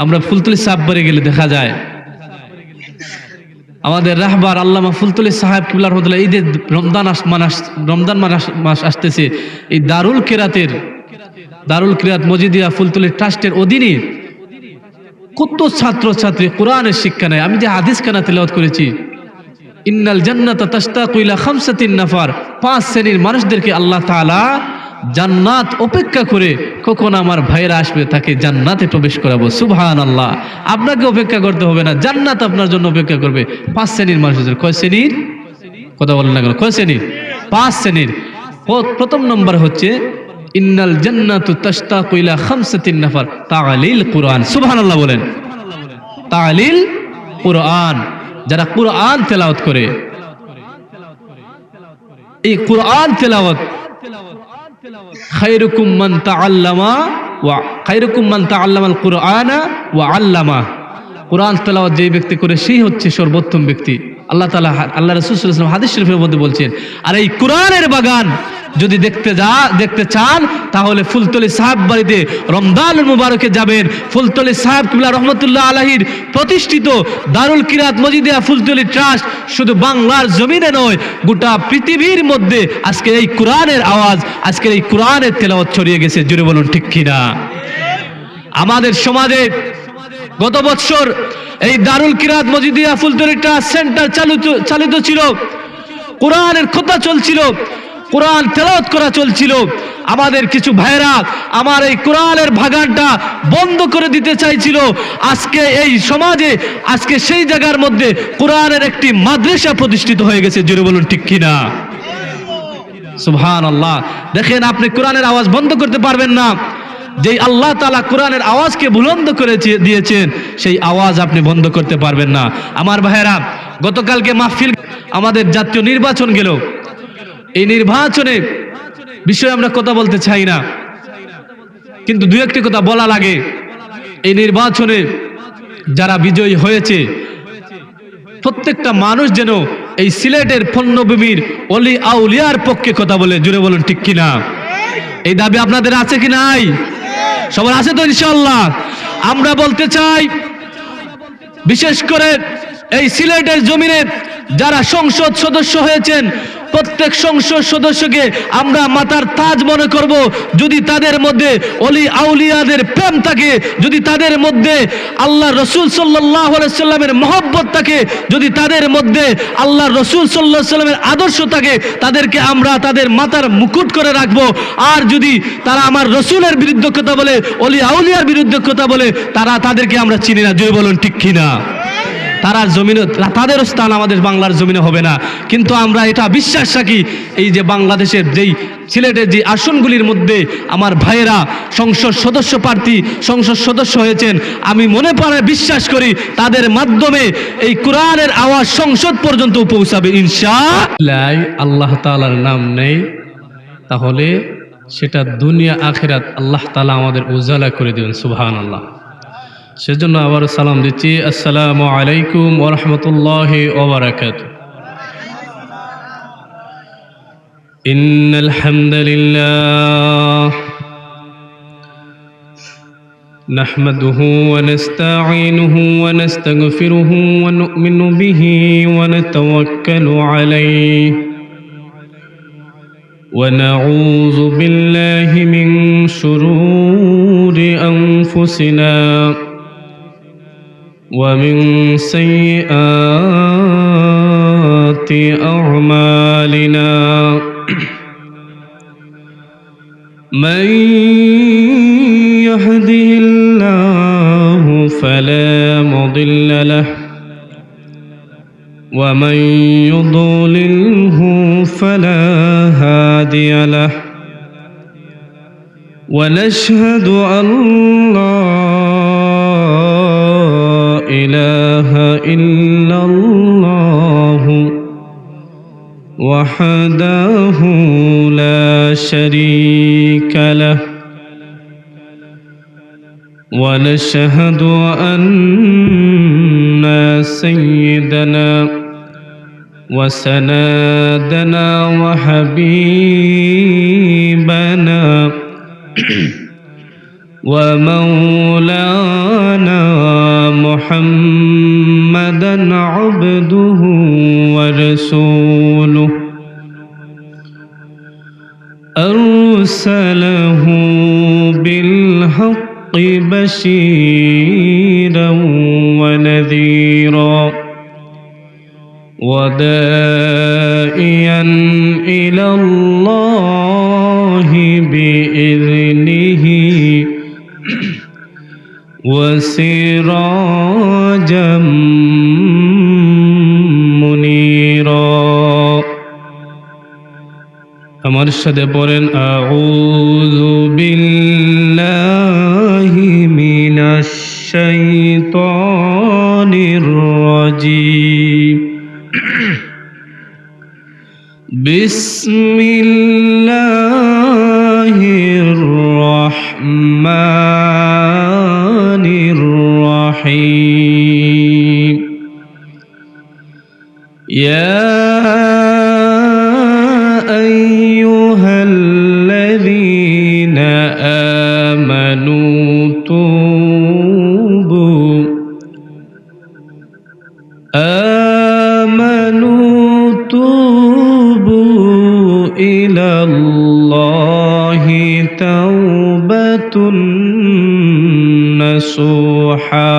আমরা ফুলতলি সাববারে গেলে দেখা যায় আমাদের রাহবার আল্লামা ফুলতলি সাহেব কিবলা রহমাতুল্লাহ ঈদের রমজান মাস আসতেছে। এই দারুল কিরাত মজিদিয়া ফুলতলি ট্রাস্টের অধীনে কত ছাত্র ছাত্রী কোরআনের শিক্ষা নেয়। আমি যে হাদিস খানা তেলাওয়াত করেছি, ইন্নাল জান্নাতা তাশতাকু ইলা খামসাতিন নাফার, 5 শ্রেণীর মানুষদেরকে আল্লাহ তাআলা জান্নাত অপেক্ষা করে, কখন আমার ভাইরা আসবে তাকে জান্নাতে প্রবেশ করাবো। সুবহানাল্লাহ। আপনাকে অপেক্ষা করতে হবে না, জান্নাত আপনার জন্য অপেক্ষা করবে। 5 শ্রেণীর মানুষদের। কয় শ্রেণীর কথা বলেন না কেন? কয় শ্রেণীর? 5 শ্রেণীর। প্রথম নম্বর হচ্ছে ইন্নাল জান্নাতু তাশতাকু ইলা খামসাতিন নাফার তা'লিল কুরআন। সুবহানাল্লাহ বলেন। তা'লিল কুরআন, যারা কুরআন তেলাওয়াত করে। এই কুরআন তেলাওয়াত খায়রুকুম মান তাআল্লামাল কুরআনা ওয়া আল্লামা। কুরআন তেলাওয়াত যে ব্যক্তি করে সেই হচ্ছে সর্বোত্তম ব্যক্তি। আল্লাহ রাসূল সাল্লাল্লাহু আলাইহি ওয়াসাল্লাম হাদিস শরীফের মধ্যে বলছেন। আর এই কুরআনের বাগান যদি দেখতে চান তাহলে ফুলতলি সাহেব বাড়িতে রমজানুল মুবারকে যাবেন। ফুলতলি সাহেব কিবলা রহমাতুল্লাহ আলাইহির প্রতিষ্ঠিত দারুল কিরাত মজিদিয়া ফুলতলি ট্রাস্ট শুধু বাংলার জমিনে নয়, গোটা পৃথিবীর মধ্যে আজকে এই কোরআনের আওয়াজ, আজকে এই কোরআনের তেলাওয়াত ছড়িয়ে গেছে। জোরে বলুন ঠিক কিনা? আমাদের সমাজে গত বছর এই দারুল কিরাত মজিদিয়া ফুলতলি ট্রাস্ট সেন্টার চালিত ছিল। কোরআনের কথা চলছিল, কোরআন তেলাওয়াত করা চলছিল। আমাদের কিছু ভাইরা আমার এই কোরআনের বাগানটা বন্ধ করে দিতে চাইছিল। আজকে এই সমাজে, আজকে সেই জায়গার মধ্যে কোরআনের একটি মাদ্রাসা প্রতিষ্ঠিত হয়ে গেছে। জোরে বলুন ঠিক কিনা? সুবহানাল্লাহ। দেখেন, আপনি কোরআনের আওয়াজ বন্ধ করতে পারবেন না। যেই আল্লাহ তাআলা কোরআনের আওয়াজকে বুলন্দ করে দিয়েছেন, সেই আওয়াজ আপনি বন্ধ করতে পারবেন না। আমার ভাইরা, গতকালকে মাহফিল, আমাদের জাতীয় নির্বাচন গেল। এই নির্বাচনে বিষয়ে আমরা কথা বলতে চাই না, কিন্তু দুই একটি কথা বলা লাগে। এই নির্বাচনে যারা বিজয়ী হয়েছে প্রত্যেকটা মানুষ যেন এই সিলেটের পণ্যভূমির অলি আউলিয়ার পক্ষে কথা বলে। জুড়ে বলুন ঠিক কিনা? এই দাবি আপনাদের আছে কি নাই? সবার আছে তো ইনশাআল্লাহ? আমরা বলতে চাই, বিশেষ করে এই সিলেটের জমিনে যারা সংসদ সদস্য হয়েছেন, প্রত্যেক সংসদ সদস্যকে আমরা মাথার তাজ মনে করব। যদি তাদের মধ্যে অলি আউলিয়াদের প্রেম থাকে, যদি তাদের মধ্যে আল্লাহ রসুল সাল্লাল্লাহু আলাইহি সাল্লামের মহব্বত থাকে, যদি তাদের মধ্যে আল্লাহ রসুল সাল্লাল্লাহু আলাইহি সাল্লামের আদর্শ থাকে, তাদেরকে আমরা তাদের মাথার মুকুট করে রাখবো। আর যদি তারা আমার রসুলের বিরুদ্ধে কথা বলে, অলি আউলিয়ার বিরুদ্ধে কথা বলে, তাদেরকে আমরা চিনি না। জয় বলুন ঠিক কিনা? তারার জমিনে, তাদের স্থান আমাদের বাংলার জমিনে হবে না। কিন্তু আমরা এটা বিশ্বাস রাখি, এই যে বাংলাদেশের যেই সিলেটের যে আসনগুলির মধ্যে আমার ভাইয়েরা সংসদ সদস্য প্রার্থী, সংসদ সদস্য হয়েছেন, আমি মনে প্রাণে বিশ্বাস করি তাদের মাধ্যমে এই কোরআনের আওয়াজ সংসদ পর্যন্ত পৌঁছাবে ইনশাআল্লাহ। আল্লাহ তাআলার নাম নেই, তাহলে সেটা দুনিয়া আখিরাত আল্লাহ তাআলা আমাদের উজালা করে দিবেন। সুবহানাল্লাহ। সেজন্য আবার সালাম দিচ্ছি। আসসালামু আলাইকুম ওয়া রাহমাতুল্লাহি ওয়া বারাকাতুহু। ইন্নাল হামদালিল্লাহ নাহমাদুহু ওয়া নাস্তাঈনুহু ওয়া নাস্তাগফিরুহু ওয়া নু'মিনু বিহি ওয়া নাতাওয়াক্কালু আলাইহি ওয়া নাউযু বিল্লাহি মিন শুরুরি আনফুসিনা ومن سيئات أعمالنا من يهده الله فلا مضل له ومن يضلله فلا هادي له ونشهد أن لا إله إلا الله وحده لا شريك له ونشهد أن سيدنا وسندنا وحبيبنا ومولانا أرسله بالحق بشيرا ونذيرا وداعيا إلى الله بإذنه وسراجا منيرا আমার সাথে পড়েন আউযু বিল্লাহি মিনাশ শাইতানির রাজীম বিসমিল্লাহির রাহমানির রাহিম ইয়া توبوا إلى الله توبة نصوحا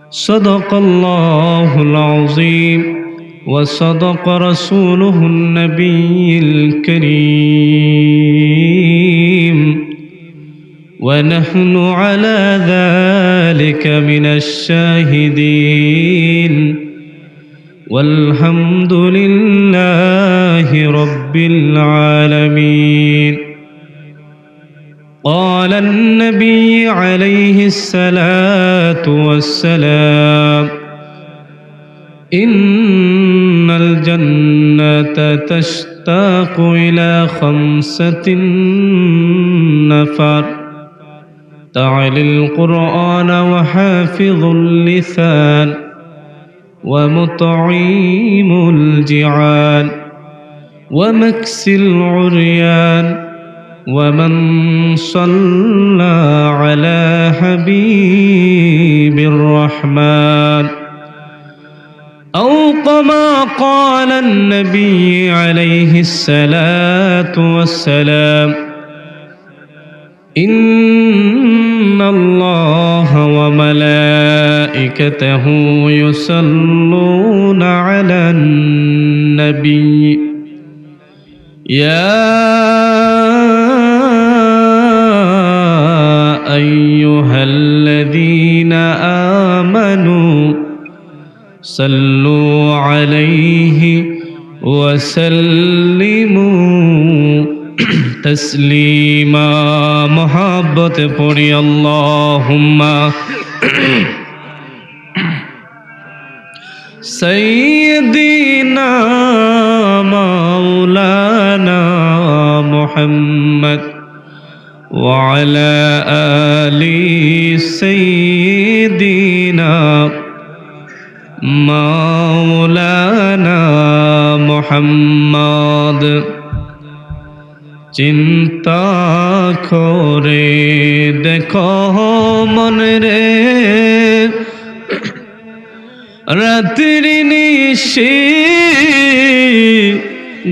صدق الله العظيم وصدق رسوله النبي الكريم ونحن على ذلك من الشاهدين والحمد لله رب العالمين قال النبي عليه الصلاة والسلام إن الجنة تشتاق إلى 5 نفر تعالي القرآن وحافظ اللسان ومطعيم الجيعان ومكس العريان ومن صلى على حبيب الرحمن أو كما قال النبي عليه الصلاة والسلام إن الله وملائكته يصلون على النبي يا أيها الذين آمنوا صلوا عليه وسلموا تسليما محبت پڑھی اللهم سيدنا مولانا محمد وعلى آل سيدنا مولانا محمد চিন্তা করে দেখো মন রে রাত্রি নিশি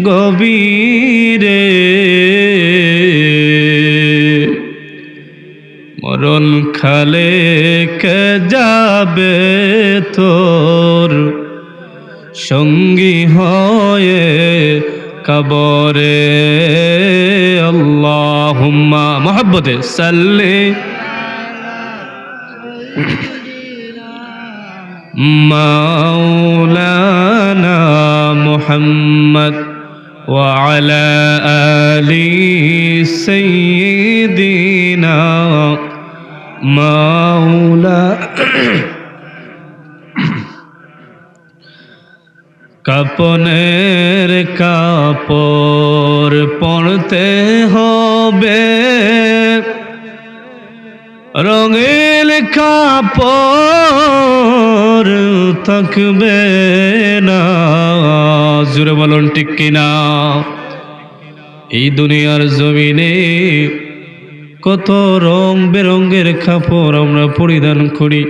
গভীরে মরণ খালে কে যাবে তোর সঙ্গী হয়ে কবরে আল্লাহুম্মা মোহাব্বতে সাল্লি মাওলানা মুহাম্মদ ওয়া আলা আলি সাইয়্যিদিনা মাওলা কাপনের কাপড় পরতে হবে রঙের কাপড় থাকবে না জোরে বলুন ঠিক কিনা এই দুনিয়ার জমিনে কত রং বেরঙের কাপড় আমরা পরিধান করি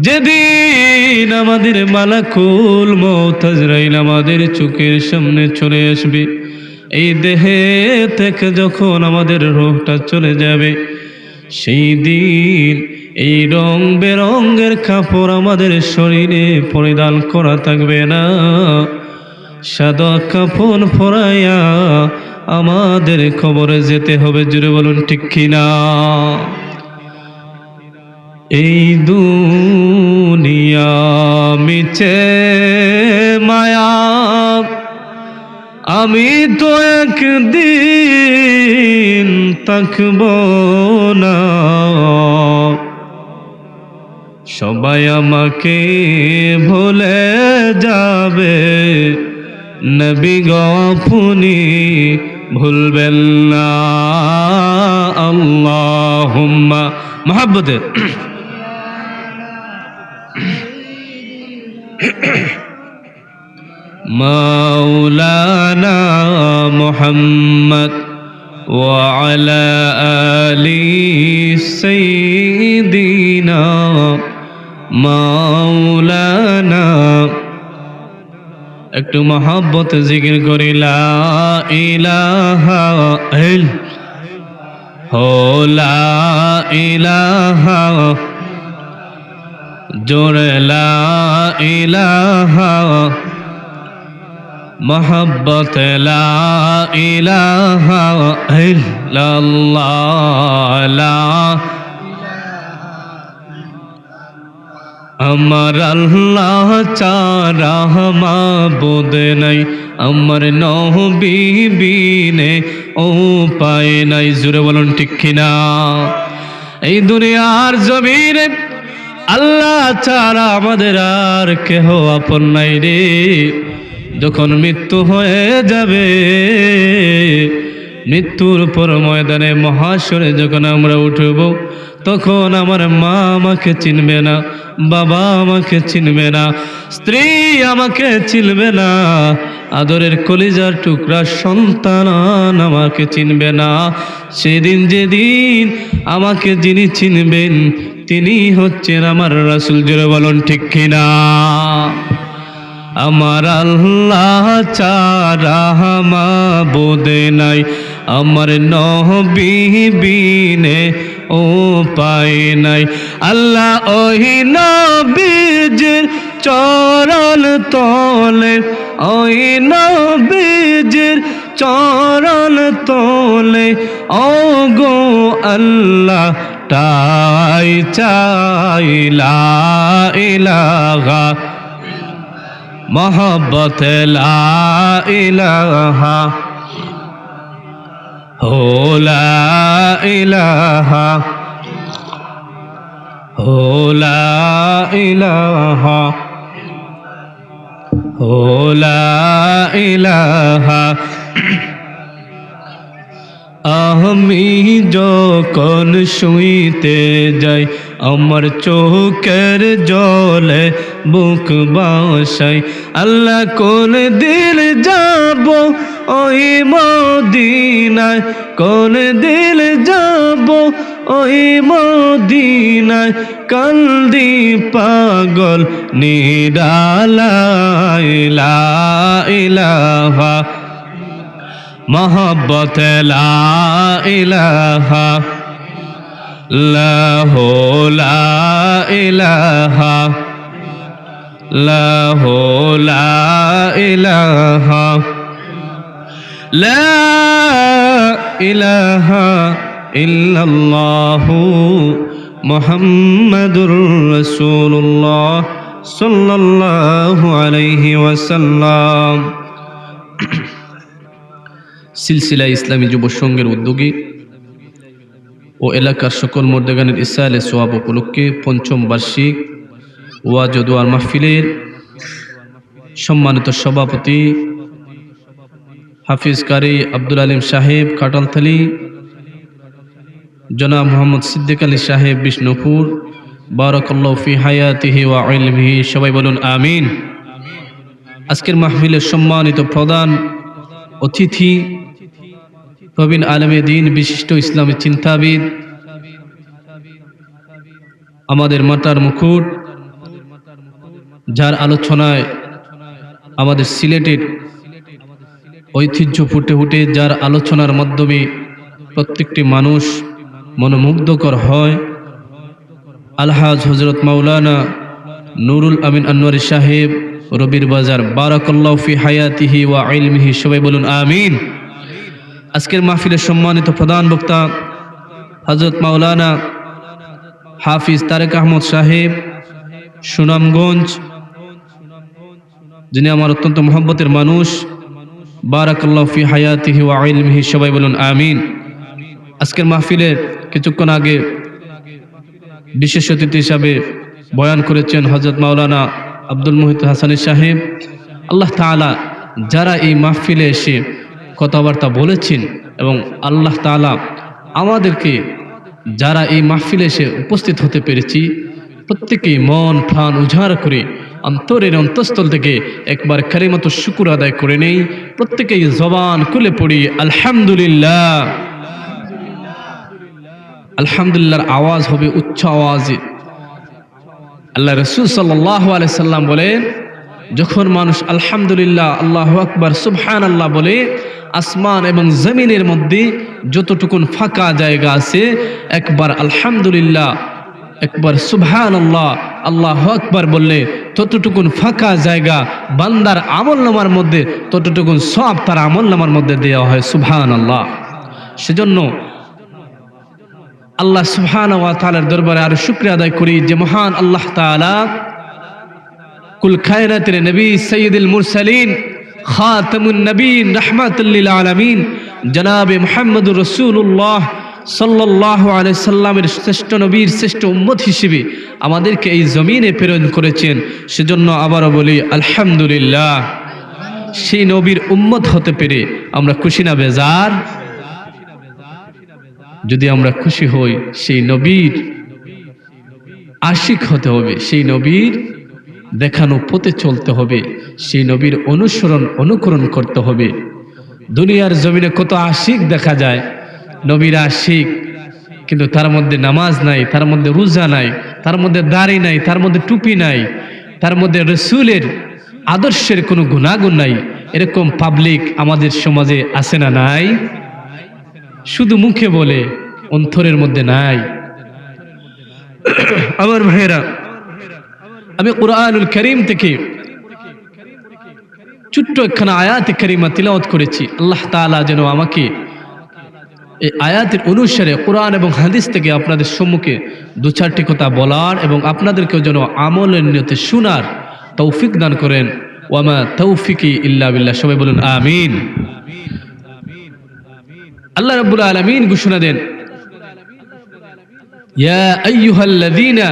যেদিন আমাদের মালাকুল মউত আজরাইল আমাদের চোখের সামনে চলে আসবে এই দেহে থেকে যখন আমাদের রূহটা চলে যাবে, সেই দিন এই রং বেরঙের কাপড় আমাদের শরীরে পরিধান করা থাকবে না। সাদা কাপড় পরাইয়া আমাদের কবরে যেতে হবে। জুড়ে বলুন ঠিক কিনা? এই দুনিয়া মিছে মায়া, আমি তো একদিন থাকব না। সবাই আমাকে ভুলে যাবে, নবী গো আপনি ভুলবেন না। আল্লাহুম্মা মহব্বতে মাওলানা মুহাম্মদ ওয়া আলা আলি সাইয়্যিদিনা মাওলানা। একটু মহব্বত জিকির করি, লা ইলাহা লা ইলাহা, জোরে লা ইলাহা, মহব্বত লা ইলাহা ইল্লাল্লাহ। আমার আল্লাহ চারা মাবুদ নাই, আমার নবী বিনে ও পায় নাই। জুড়ে বলুন ঠিক কিনা? এই দুনিয়ার জমিনে আল্লাহ ছাড়া আমাদের আর কেহ আপন নাই রে। যখন মৃত্যু হয়ে যাবে, মৃত্যুর পর ময়দানে মহাশরে যখন আমরা উঠব, তখন আমার মা আমাকে চিনবে না, বাবা আমাকে চিনবে না, স্ত্রী আমাকে চিনবে না, আদরের কলিজার টুকরা সন্তান আমাকে চিনবে না। সেদিন যেদিন আমাকে যিনি চিনবেন তিনি হচ্ছেন আমার রাসূল। জোরে বলুন ঠিক কিনা? আমার আল্লাহ ছাড়া মাবুদ নাই, আমার নবী বিনে ও পায় নাই। আল্লাহ ওই নবীজির চরণ তলে, ওই নবীজির চরণ তলে ও গো আল্লাহ তাই চাই লা ইলাহা মোহব্বত লা ইলাহা হো লা ইলাহা হো লা ইলাহা হো লা ইলাহা। আমি যখন শুইতে যাই, আমার চোখের জলে বুক বাসাই। আল্লাহ কোন দিল যাব ওই মদিনায়, কোন দিল যাব ওই মদিনায়, কান্দি পাগল নিরালায় লা ইলাহা মোহব্বত লা ইলাহা লা হো লা ইলাহা লা হো লা ইলাহা লা ইলাহা ইল্লাল্লাহু মুহাম্মাদুর রাসূলুল্লাহ সাল্লাল্লাহু আলাইহি ওয়াসাল্লাম। সিলসিলা ইসলামী যুব সংঘের উদ্যোগে ও এলাকার সকল মর্দেগানের ইসরায়েলের সোয়াব উপলক্ষে পঞ্চম বার্ষিক ওয়াজ ও দোয়ার মাহফিলের সম্মানিত সভাপতি হাফিজ কারি আব্দুল আলিম সাহেব কাটালথালী, জনাব মোহাম্মদ সিদ্দিক আলী সাহেব বিষ্ণুপুর, বারাকাল্লাহু ফি হায়াতিহি ওয়া ইলমিহি, সবাই বলুন আমিন। আজকের মাহফিলের সম্মানিত প্রধান অতিথি প্রবীণ আলেমে দ্বীন, বিশিষ্ট ইসলামী চিন্তাবিদ, আমাদের মাতার মুকুট, যার আলোচনায় আমাদের সিলেটের ঐতিহ্য ফুটে ফুটে যার আলোচনার মাধ্যমে প্রত্যেকটি মানুষ মনোমুগ্ধকর হয়, আলহাজ হজরত মাওলানা নুরুল আমিন আনোয়ারি সাহেব রবির বাজার, বারাকাল্লাহু ফি হায়াতিহি ওয়া ইলমিহি, সবাই বলুন আমিন। আজকের মাহফিলের সম্মানিত প্রধান বক্তা হজরত মাওলানা হাফিজ তারেক আহমদ সাহেব সুনামগঞ্জ, যিনি আমার অত্যন্ত মহব্বতের মানুষ, বারাকাল্লাহু ফি হায়াতিহি ওয়া ইলমিহি, সবাই বলুন আমিন। আজকের মাহফিলের কিছুক্ষণ আগে বিশেষ অতিথি হিসাবে বয়ান করেছেন হযরত মাওলানা আব্দুল মুহিত হাসানী সাহেব। আল্লাহ তাআলা যারা এই মাহফিলে এসে কথাবার্তা বলেছেন এবং আল্লাহ তাআলা আমাদেরকে যারা এই মাহফিলে এসে উপস্থিত হতে পেরেছি, প্রত্যেকেই মন প্রাণ উজাড় করে অন্তরের অন্তঃস্থল থেকে একবার কালিমাতুশ শুকর আদায় করে নেই। প্রত্যেকেই জবান খুলে পড়ি আলহামদুলিল্লাহ। আলহামদুলিল্লাহর আওয়াজ হবে উচ্চ আওয়াজে। আল্লাহ রাসূল সাল্লাল্লাহু আলাইহি সাল্লাম বলেন, যখন মানুষ আলহামদুলিল্লাহ, আল্লাহু আকবার, সুবহানাল্লাহ বলে, আসমান এবং জমিনের মধ্যে যতটুকুন ফাঁকা জায়গা আছে, একবার আলহামদুলিল্লাহ, একবার সুবহানাল্লাহ, আল্লাহু আকবার বললে ততটুকুন ফাঁকা জায়গা বান্দার আমলনামার মধ্যে ততটুকুন সওয়াব তার আমলনামার মধ্যে দেওয়া হয়। সুবহানাল্লাহ। সেজন্য আল্লাহ সুবহানাহু ওয়া তাআলার দরবারে আরো শুকরিয়া আদায় করি যে মহান আল্লাহ তাআলা কুল কায়নাতের নবী সাইয়্যিদুল মুরসালিন খাতামুন নবীন রাহমাতুল লিল আলামিন জনাবে মুহাম্মদুর রাসূলুল্লাহ সাল্লাল্লাহু আলাইহি সাল্লামের শ্রেষ্ঠ নবীর শ্রেষ্ঠ উম্মত হিসেবে আমাদেরকে এই জমিনে প্রেরণ করেছেন। সেজন্য আবারও বলি আলহামদুলিল্লাহ। সেই নবীর উম্মত হতে পেরে আমরা খুশি না বেজার? যদি আমরা খুশি হই, সেই নবীর আশিক হতে হবে, সেই নবীর দেখানো পথে চলতে হবে, সেই নবীর অনুকরণ করতে হবে। দুনিয়ার জমিনে কত আশিক দেখা যায়, নবীর আশিক, কিন্তু তার মধ্যে নামাজ নাই, তার মধ্যে রোজা নাই, তার মধ্যে দাড়ি নাই, তার মধ্যে টুপি নাই, তার মধ্যে রাসূলের আদর্শের কোনো গুণাগুণ নাই। এরকম পাবলিক আমাদের সমাজে আছে না নাই? শুধু মুখে বলে, অন্তরের মধ্যে নাই। আমার ভাইয়েরা, আমি কুরআনুল কারীম থেকে ছোট্ট একখানা আয়াতে কারিমা তিলাওয়াত করেছি। আল্লাহ তাআলা যেন আমাকে এই আয়াতের অনুসারে কোরআন এবং হাদিস থেকে আপনাদের সম্মুখে দু চারটি কথা বলার এবং আপনাদেরকেও যেন আমলের নিয়তে শোনার তৌফিক দান করেন। ওয়ামা তৌফিকি ইল্লা বিল্লাহ, সবাই বলুন আমিন। আল্লাহ রাব্বুল আলামিন ঘোষণা দেন, ইয়া আইয়ুহাল্লাযীনা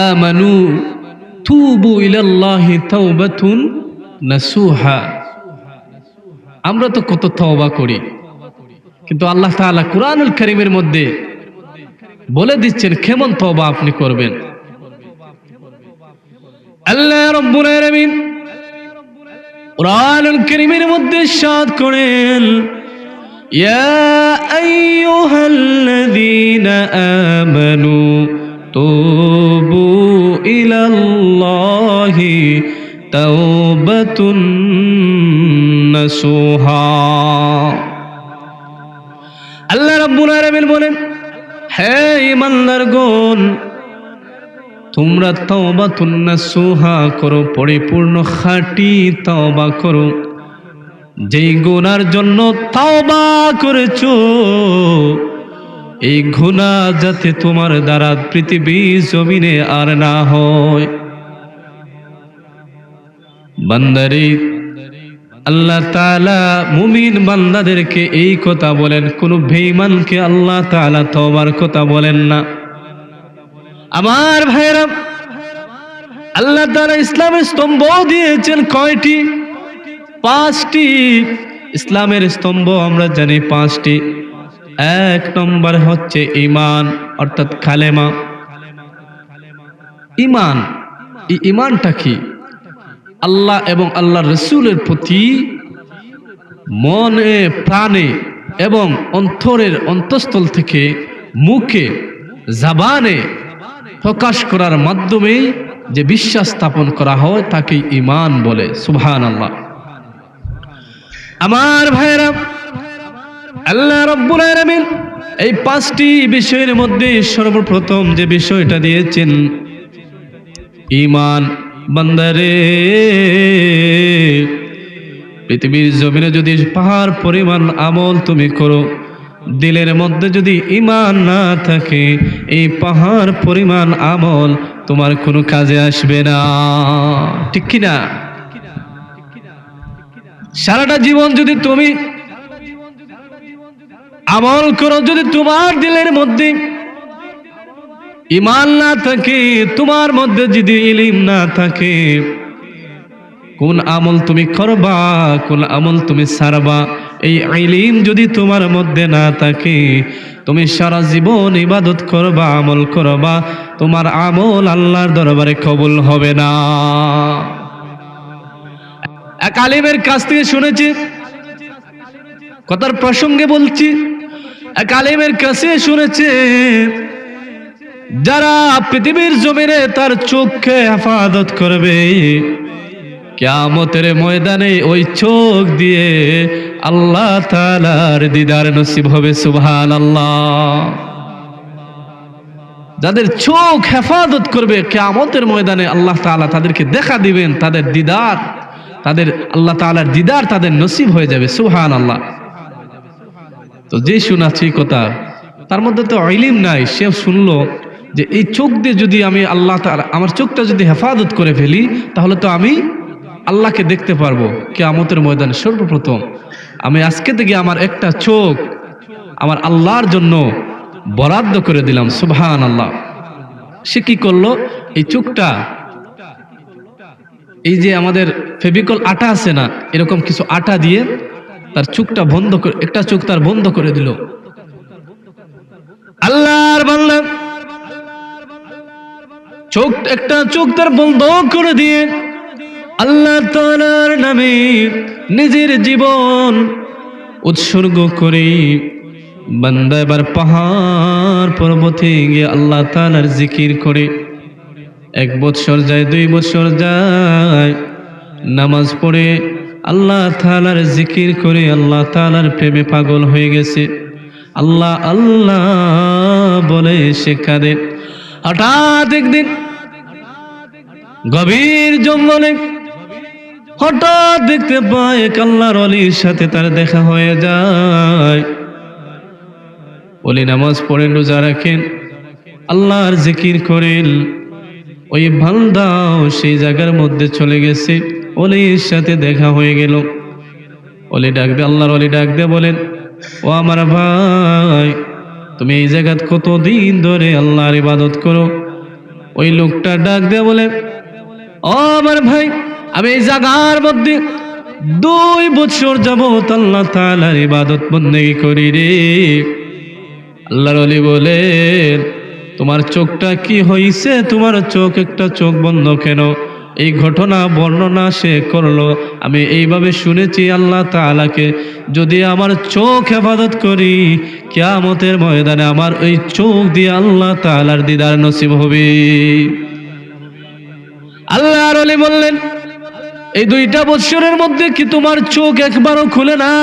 আমানু তুবু ইলাল্লাহি তাওবাতুন নাসুহা। আমরা তো কত তওবা করি, কিন্তু আল্লাহ তাআলা কুরআনুল কারীমের মধ্যে বলে দিচ্ছেন কেমন তওবা আপনি করবেন। আল্লাহ রাব্বুল আলামিন কুরআনুল কারীমের মধ্যে ইরশাদ করেন, ইয়া আইয়ুহাল্লাযীনা আমানু তুবু ইলাল্লাহি তাওবাতুন নাসুহা। আল্লাহ রাব্বুল আলামিন বলেন, হে ঈমানদারগণ, তোমরা তাওবাতুন নাসুহা করো, পরিপূর্ণ খাঁটি তওবা করো। যেই গুনার জন্য তওবা করেছো, এই গুনাহ যাতে তোমার দ্বারা পৃথিবী জমিনে আর না হয়। বান্দারে, আল্লাহ তাআলা মুমিন বান্দাদেরকে এই কথা বলেন, কোন বেঈমানকে আল্লাহ তাআলা তওবার কথা বলেন না। আমার ভাইরা, আল্লাহ তাআলা ইসলামের স্তম্ভ দিয়েছেন কয়টি? 5টি। ইসলামের স্তম্ভ আমরা জানি 5টি। 1 নম্বর হচ্ছে ঈমান, অর্থাৎ কালেমা। ঈমান, এই ঈমানটা কি? আল্লাহ এবং আল্লাহর রাসূলের প্রতি মনে প্রাণে এবং অন্তরের অন্তঃস্থল থেকে মুখে জবানে প্রকাশ করার মাধ্যমে যে বিশ্বাস স্থাপন করা হয় তাকে ঈমান বলে। সুবহানাল্লাহ। আমার ভাইরা, আল্লাহ রাব্বুল আলামিন এই 5টি বিষয়ের মধ্যে সর্বপ্রথম যে বিষয়টা দিয়েছেন ঈমান। বান্দারে, পৃথিবীর জমিনে যদি পাহাড় পরিমাণ আমল তুমি করো, দিলের মধ্যে যদি ঈমান না থাকে, এই পাহাড় পরিমাণ আমল তোমার কোনো কাজে আসবে না। ঠিক কি না? সারাটা জীবন যদি তুমি আমল করো, যদি তোমার দিলের মধ্যে ঈমান না থাকে, তোমার মধ্যে যদি ইলম না থাকে, কোন আমল তুমি করবা, কোন আমল তুমি ছাড়বা, এই ইলম যদি তোমার মধ্যে না থাকে, তুমি সারা জীবন ইবাদত করবা, আমল করবা, তোমার আমল আল্লাহর দরবারে কবুল হবে না। এক আলিমের কাছ থেকে শুনেছি, কথার প্রসঙ্গে বলছি, এক আলিমের কাছে শুনেছে, যারা পৃথিবীর জমিনে তার চোখকে হেফাজত করবে, কিয়ামতের ময়দানে ওই চোখ দিয়ে আল্লাহ তাআলার দিদার নসিব হবে। সুবহানাল্লাহ। যাদের চোখ হেফাজত করবে, কিয়ামতের ময়দানে আল্লাহ তাআলা তাদেরকে দেখা দিবেন, তাদের দিদার, তাদের আল্লাহ তাআলার দিদার তাদের নসিব হয়ে যাবে। সুবহানাল্লাহ। তো যে শোনাচ্ছি কথা, তার মধ্যে তো ইলম নাই, সে শুনলো যে এই চোখ দিয়ে যদি আমি আল্লাহ তাআলা, আমার চোখটা যদি হেফাজত করে ফেলি, তাহলে তো আমি আল্লাহকে দেখতে পারবো কিয়ামতের ময়দানে। সর্বপ্রথম আমি আজকে থেকে আমার একটা চোখ আমার আল্লাহর জন্য বরাদ্দ করে দিলাম। সুবহানাল্লাহ। সে কি করলো? এই চোখটা, এই যে আমাদের ফেভিকল আটা আছে না, এরকম কিছু আটা দিয়ে তার চোখটা বন্ধ করে, একটা চোখ তার বন্ধ করে দিল। আল্লাহর বান্দা চোখ, একটা চোখ তার বন্ধ করে দিয়ে আল্লাহ তাআলার নামে নিজের জীবন উৎসর্গ করে বান্দা এবার পাহাড় পর্বতে গিয়ে আল্লাহ তাআলার জিকির করে। 1 বছর যায়, 2 বছর যায়, নামাজ পড়ে আল্লাহ তাআলার জিকির করে আল্লাহ তাআলার প্রেমে পাগল হয়ে গেছে। আল্লাহ আল্লাহ বলে সে কাঁদে। হঠাৎ একদিন গভীর জঙ্গলে হঠাৎ দেখতে পায় এক আল্লাহর ওলির সাথে তার দেখা হয়ে যায়। ওলি নামাজ পড়েন, রোজা রাখেন, আল্লাহর জিকির করেন। ওই বান্দাও সেই জায়গার মধ্যে চলে গেছে, ওলির সাথে দেখা হয়ে গেল। ওলি ডাক দে, আল্লাহর ওলি ডাক দে বলেন, ও আমার ভাই, তুমি এই জায়গায় কতদিন ধরে আল্লাহর ইবাদত করো? ওই লোকটা ডাক দে বলে, ও আমার ভাই, আমি এই জায়গার মধ্যে 2 বছর যাবত আল্লাহ তাআলার ইবাদত বন্দেগী করি রে। আল্লাহর ওলি বলেন, তোমার চোখটা কি হইছে? তোমার চোখ, একটা চোখ বন্ধ কেন? এই ঘটনা বর্ণনা সে করলো। আমি এইভাবে শুনেছি, আল্লাহ তাআলাকে যদি আমার চোখ হেফাজত করি, কিয়ামতের ময়দানে আমার ওই চোখ দিয়ে আল্লাহ তাআলার দিদার নসিব হবে। আল্লাহর ওলি বললেন, এই 2টা বছরের মধ্যে কি তোমার চোখ একবারও খুলে না?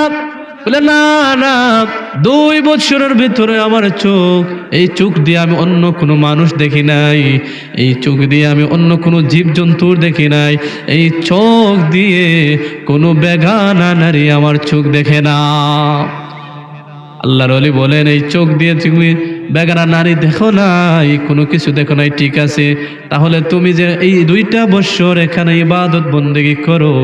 বলে, না না, 2 বছরের ভিতরে আমার চোখ, এই চোখ দিয়ে আমি অন্য কোনো মানুষ দেখি নাই, এই চোখ দিয়ে আমি অন্য কোনো জীবজন্তুর দেখি নাই, এই চোখ দিয়ে কোনো বেগানা নারী আমার চোখ দেখে না। আল্লাহর ওলি বলেন, এই চোখ দিয়ে তুমি বেগানা নারী দেখো নাই, কোনো কিছু দেখো নাই, ঠিক আছে, তাহলে তুমি যে এই 2টা বছর এখানে ইবাদত বন্দেগী করো,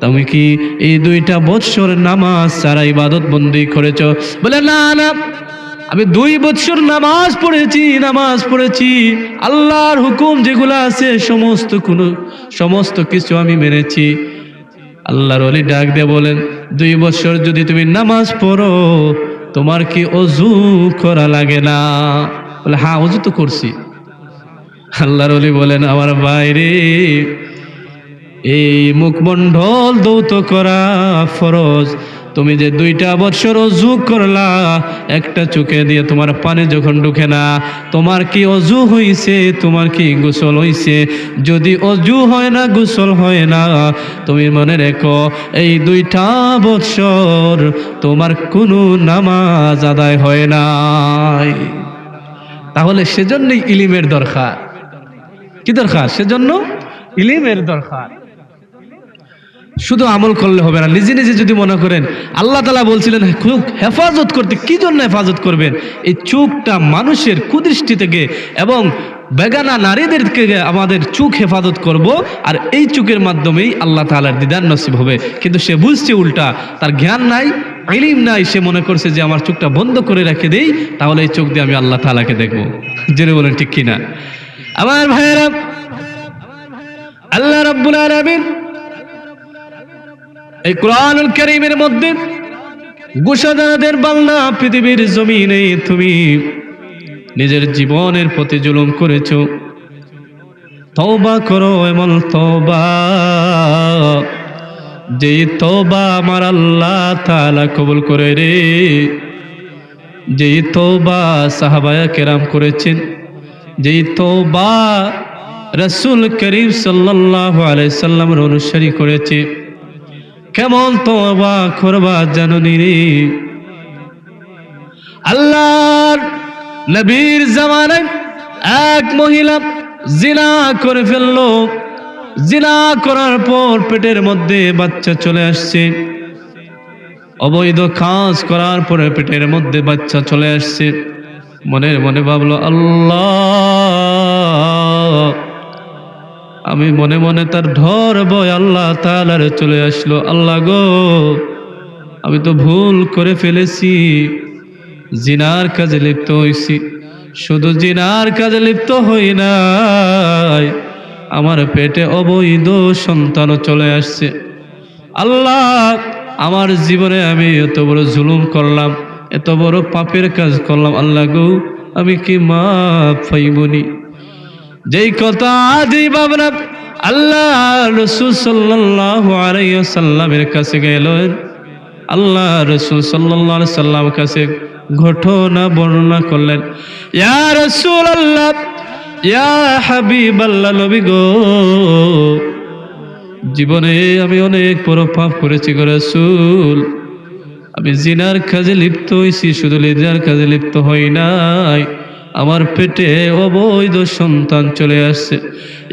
তুমি কি এই 2টা বছর নামাজ ছাড়া ইবাদত বন্দেগী করেছো? বলে, না না, আমি 2 বছর নামাজ পড়েছি, আল্লাহর হুকুম যেগুলো আছে সমস্ত কিছু আমি মেনেছি। আল্লাহর ওলি ডাক দিয়ে বলেন, 2 বছর যদি তুমি নামাজ পড়ো, তোমার কি ওযু করা লাগে না? বলে, হ্যাঁ, ওযু তো করছি। আল্লাহর ওলি বলেন, আমার বাইরে এই মুখমণ্ডল ধৌত করা ফরজ, তুমি যে 2টা বছর অজু করলা, একটা চোখে দিয়ে তোমার পানি যখন ঢুকে না, তোমার কি অজু হইছে? তোমার কি গোসল হইছে? যদি অজু হয় না, গোসল হয় না, তুমি মনে রেখো এই 2টা বছর তোমার কোনো নামাজ আদায় হয় নাই। তাহলে সেজন্যই ইলিমের দরকার। কি দরকার? সেজন্য ইলিমের দরকার। শুধু আমল করলে হবে না, নিজে নিজে যদি মনে করেন, আল্লাহ তাআলা বলছিলেন চোখ হেফাজত করতে। কি জন্য হেফাজত করবেন? এই চোখটা মানুষের কুদৃষ্টি থেকে এবং বেগানা নারীদের থেকে আমাদের চোখ হেফাজত করব, আর এই চোখের মাধ্যমেই আল্লাহ তাআলার দিদার নসিব হবে। কিন্তু সে বুঝছে উল্টা, তার জ্ঞান নাই, ইলম নাই, সে মনে করছে যে আমার চোখটা বন্ধ করে রেখে দেই, তাহলে এই চোখ দিয়ে আমি আল্লাহ তাআলাকে দেখব। জেনে বলেন ঠিক কিনা? আমার ভাইয়েরা, আল্লাহ রাব্বুল আলামিন এই কোরআনুল কারীমের মধ্যে ঘোষণাদের বান্দা, পৃথিবীর জমিনে তুমি নিজের জীবনের প্রতি জুলুম করেছো, তওবা করো, এমন তওবা যেই তওবা আমার আল্লাহ তাআলা কবুল করে রে। যেই তওবা সাহাবায়ে কেরাম করেছেন, যেই তওবা রাসূল করিম সাল্লাল্লাহু আলাইহি সাল্লামের অনুসারী করেছে, কেমন তওবা করবা জানোনি রে? আল্লাহর নবীর জামানায় এক মহিলা জিনা করে ফেললো। জিনা করার পর পেটের মধ্যে বাচ্চা চলে আসছে। অবৈধ কাজ করার পরে পেটের মধ্যে বাচ্চা চলে আসছে। মনে মনে ভাবলো, আল্লাহ, আমি মনে মনে তার ঢর ভয় আল্লাহ তাআলার চলে আসলো। আল্লাহ গো, আমি তো ভুল করে ফেলেছি, জিনার কাজে লিপ্ত হইছি। শুধু জিনার কাজে লিপ্ত হই নাই, আমার পেটে অবৈধ সন্তানও চলে আসছে। আল্লাহ, আমার জীবনে আমি এত বড় জুলুম করলাম, এত বড় পাপের কাজ করলাম। আল্লাহ গো, আমি কি মাফ পাইবনি? যেই কথা, যেই ভাবনা আল্লাহ রাসূল সাল্লাল্লাহু আলাইহি ওয়াসাল্লামের কাছে গেলেন। আল্লাহ রাসূল সাল্লাল্লাহু আলাইহি ওয়াসাল্লাম কাছে ঘটনা বর্ণনা করলেন। ইয়া রাসূলুল্লাহ, ইয়া হাবিবাল্লাহ, নবী গো, জীবনে আমি অনেক বড় পাপ করেছি গো রাসূল। আমি জিনার কাজে লিপ্ত হইছি, শুধু জিনার কাজে লিপ্ত হই নাই, আমার পেটে অবৈধ সন্তান চলে আসছে।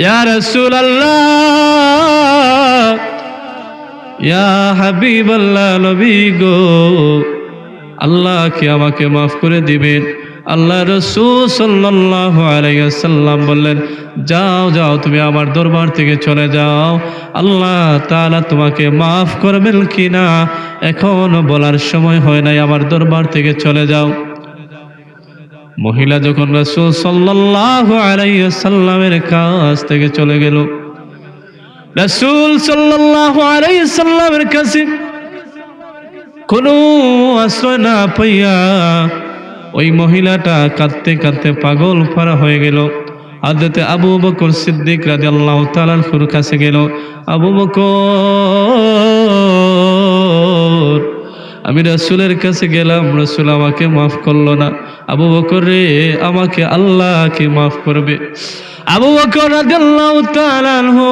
ইয়া রাসূলুল্লাহ, ইয়া হাবিবাল্লাহ, নবী গো, আল্লাহ কি আমাকে মাফ করে দিবেন? আল্লাহ রাসূল সাল্লাল্লাহু আলাইহি ওয়াসাল্লাম বললেন, যাও যাও, তুমি আমার দরবার থেকে চলে যাও, আল্লাহ তাআলা তোমাকে মাফ করবেন কিনা এখনো বলার সময় হয় নাই, আমার দরবার থেকে চলে যাও। মহিলা যখন রাসূল সাল্লাল্লাহু আলাইহি ওয়াসাল্লামের কাছ থেকে চলে গেল, রাসূল সাল্লাল্লাহু আলাইহি ওয়াসাল্লামের কাছে কোনো আশ্রয় না পাইয়া ওই মহিলাটা কাঁদতে কাঁদতে পাগল পারা হয়ে গেল। হযরত আবু বকর সিদ্দিক রাদিয়াল্লাহু তাআলা আনহুর কাছে গেল। আবু বকর, আমি রাসূলের কাছে গেলাম, রাসূল আমাকে মাফ করলো না। আবু বকর রে, আমাকে আল্লাহ কি মাফ করবে? আবু বকর রাদিয়াল্লাহু তাআলা আনহু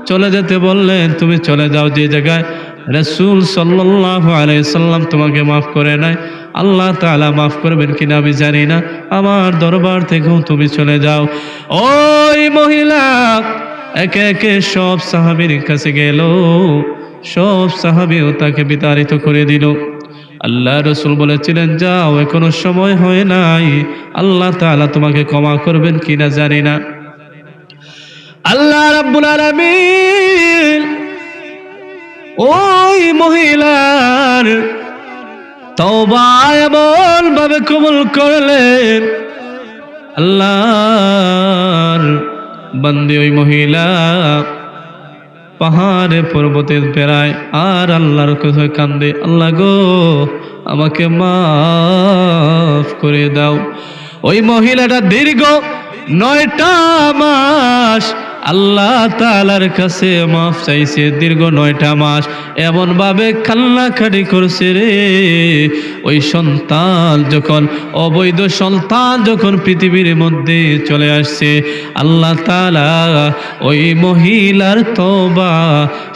চলে যেতে বললেন, তুমি চলে যাও যে জায়গায় রাসূল সাল্লাল্লাহু আলাইহি সাল্লাম তোমাকে মাফ করে নাই, আল্লাহ তাআলা মাফ করবেন কিনা আমি জানি না, আমার দরবার থেকেও তুমি চলে যাও। ওই মহিলা একে একে সব সাহাবীর কাছে গেল, সব সাহাবীও তাকে বিতাড়িত করে দিল। আল্লাহ রাসূল বলেছিলেন, যাও, এখনো সময় হয় নাই, আল্লাহ তাআলা তোমাকে ক্ষমা করবেন কিনা জানি না। আল্লাহ রাব্বুল আলামিন ওই মহিলার তওবা এমন ভাবে কবুল করলেন, আল্লাহর বান্দী ওই মহিলা পাহাড়ে পর্বতে বেড়ায় আর আল্লাহর কাছে কান্দে, আল্লাহ গো, আমাকে মাফ করে দাও। ওই মহিলাটা দীর্ঘ 9টা মাস আল্লাহ তাআলার কাছে মাফ চাইছে দীর্ঘ 9টা মাস, এমন ভাবে কান্নাকাটি করছে রে। ওই সন্তান যখন, অবৈধ সন্তান যখন পৃথিবীর মধ্যে চলে আসছে, আল্লাহ তাআলা ওই মহিলার তওবা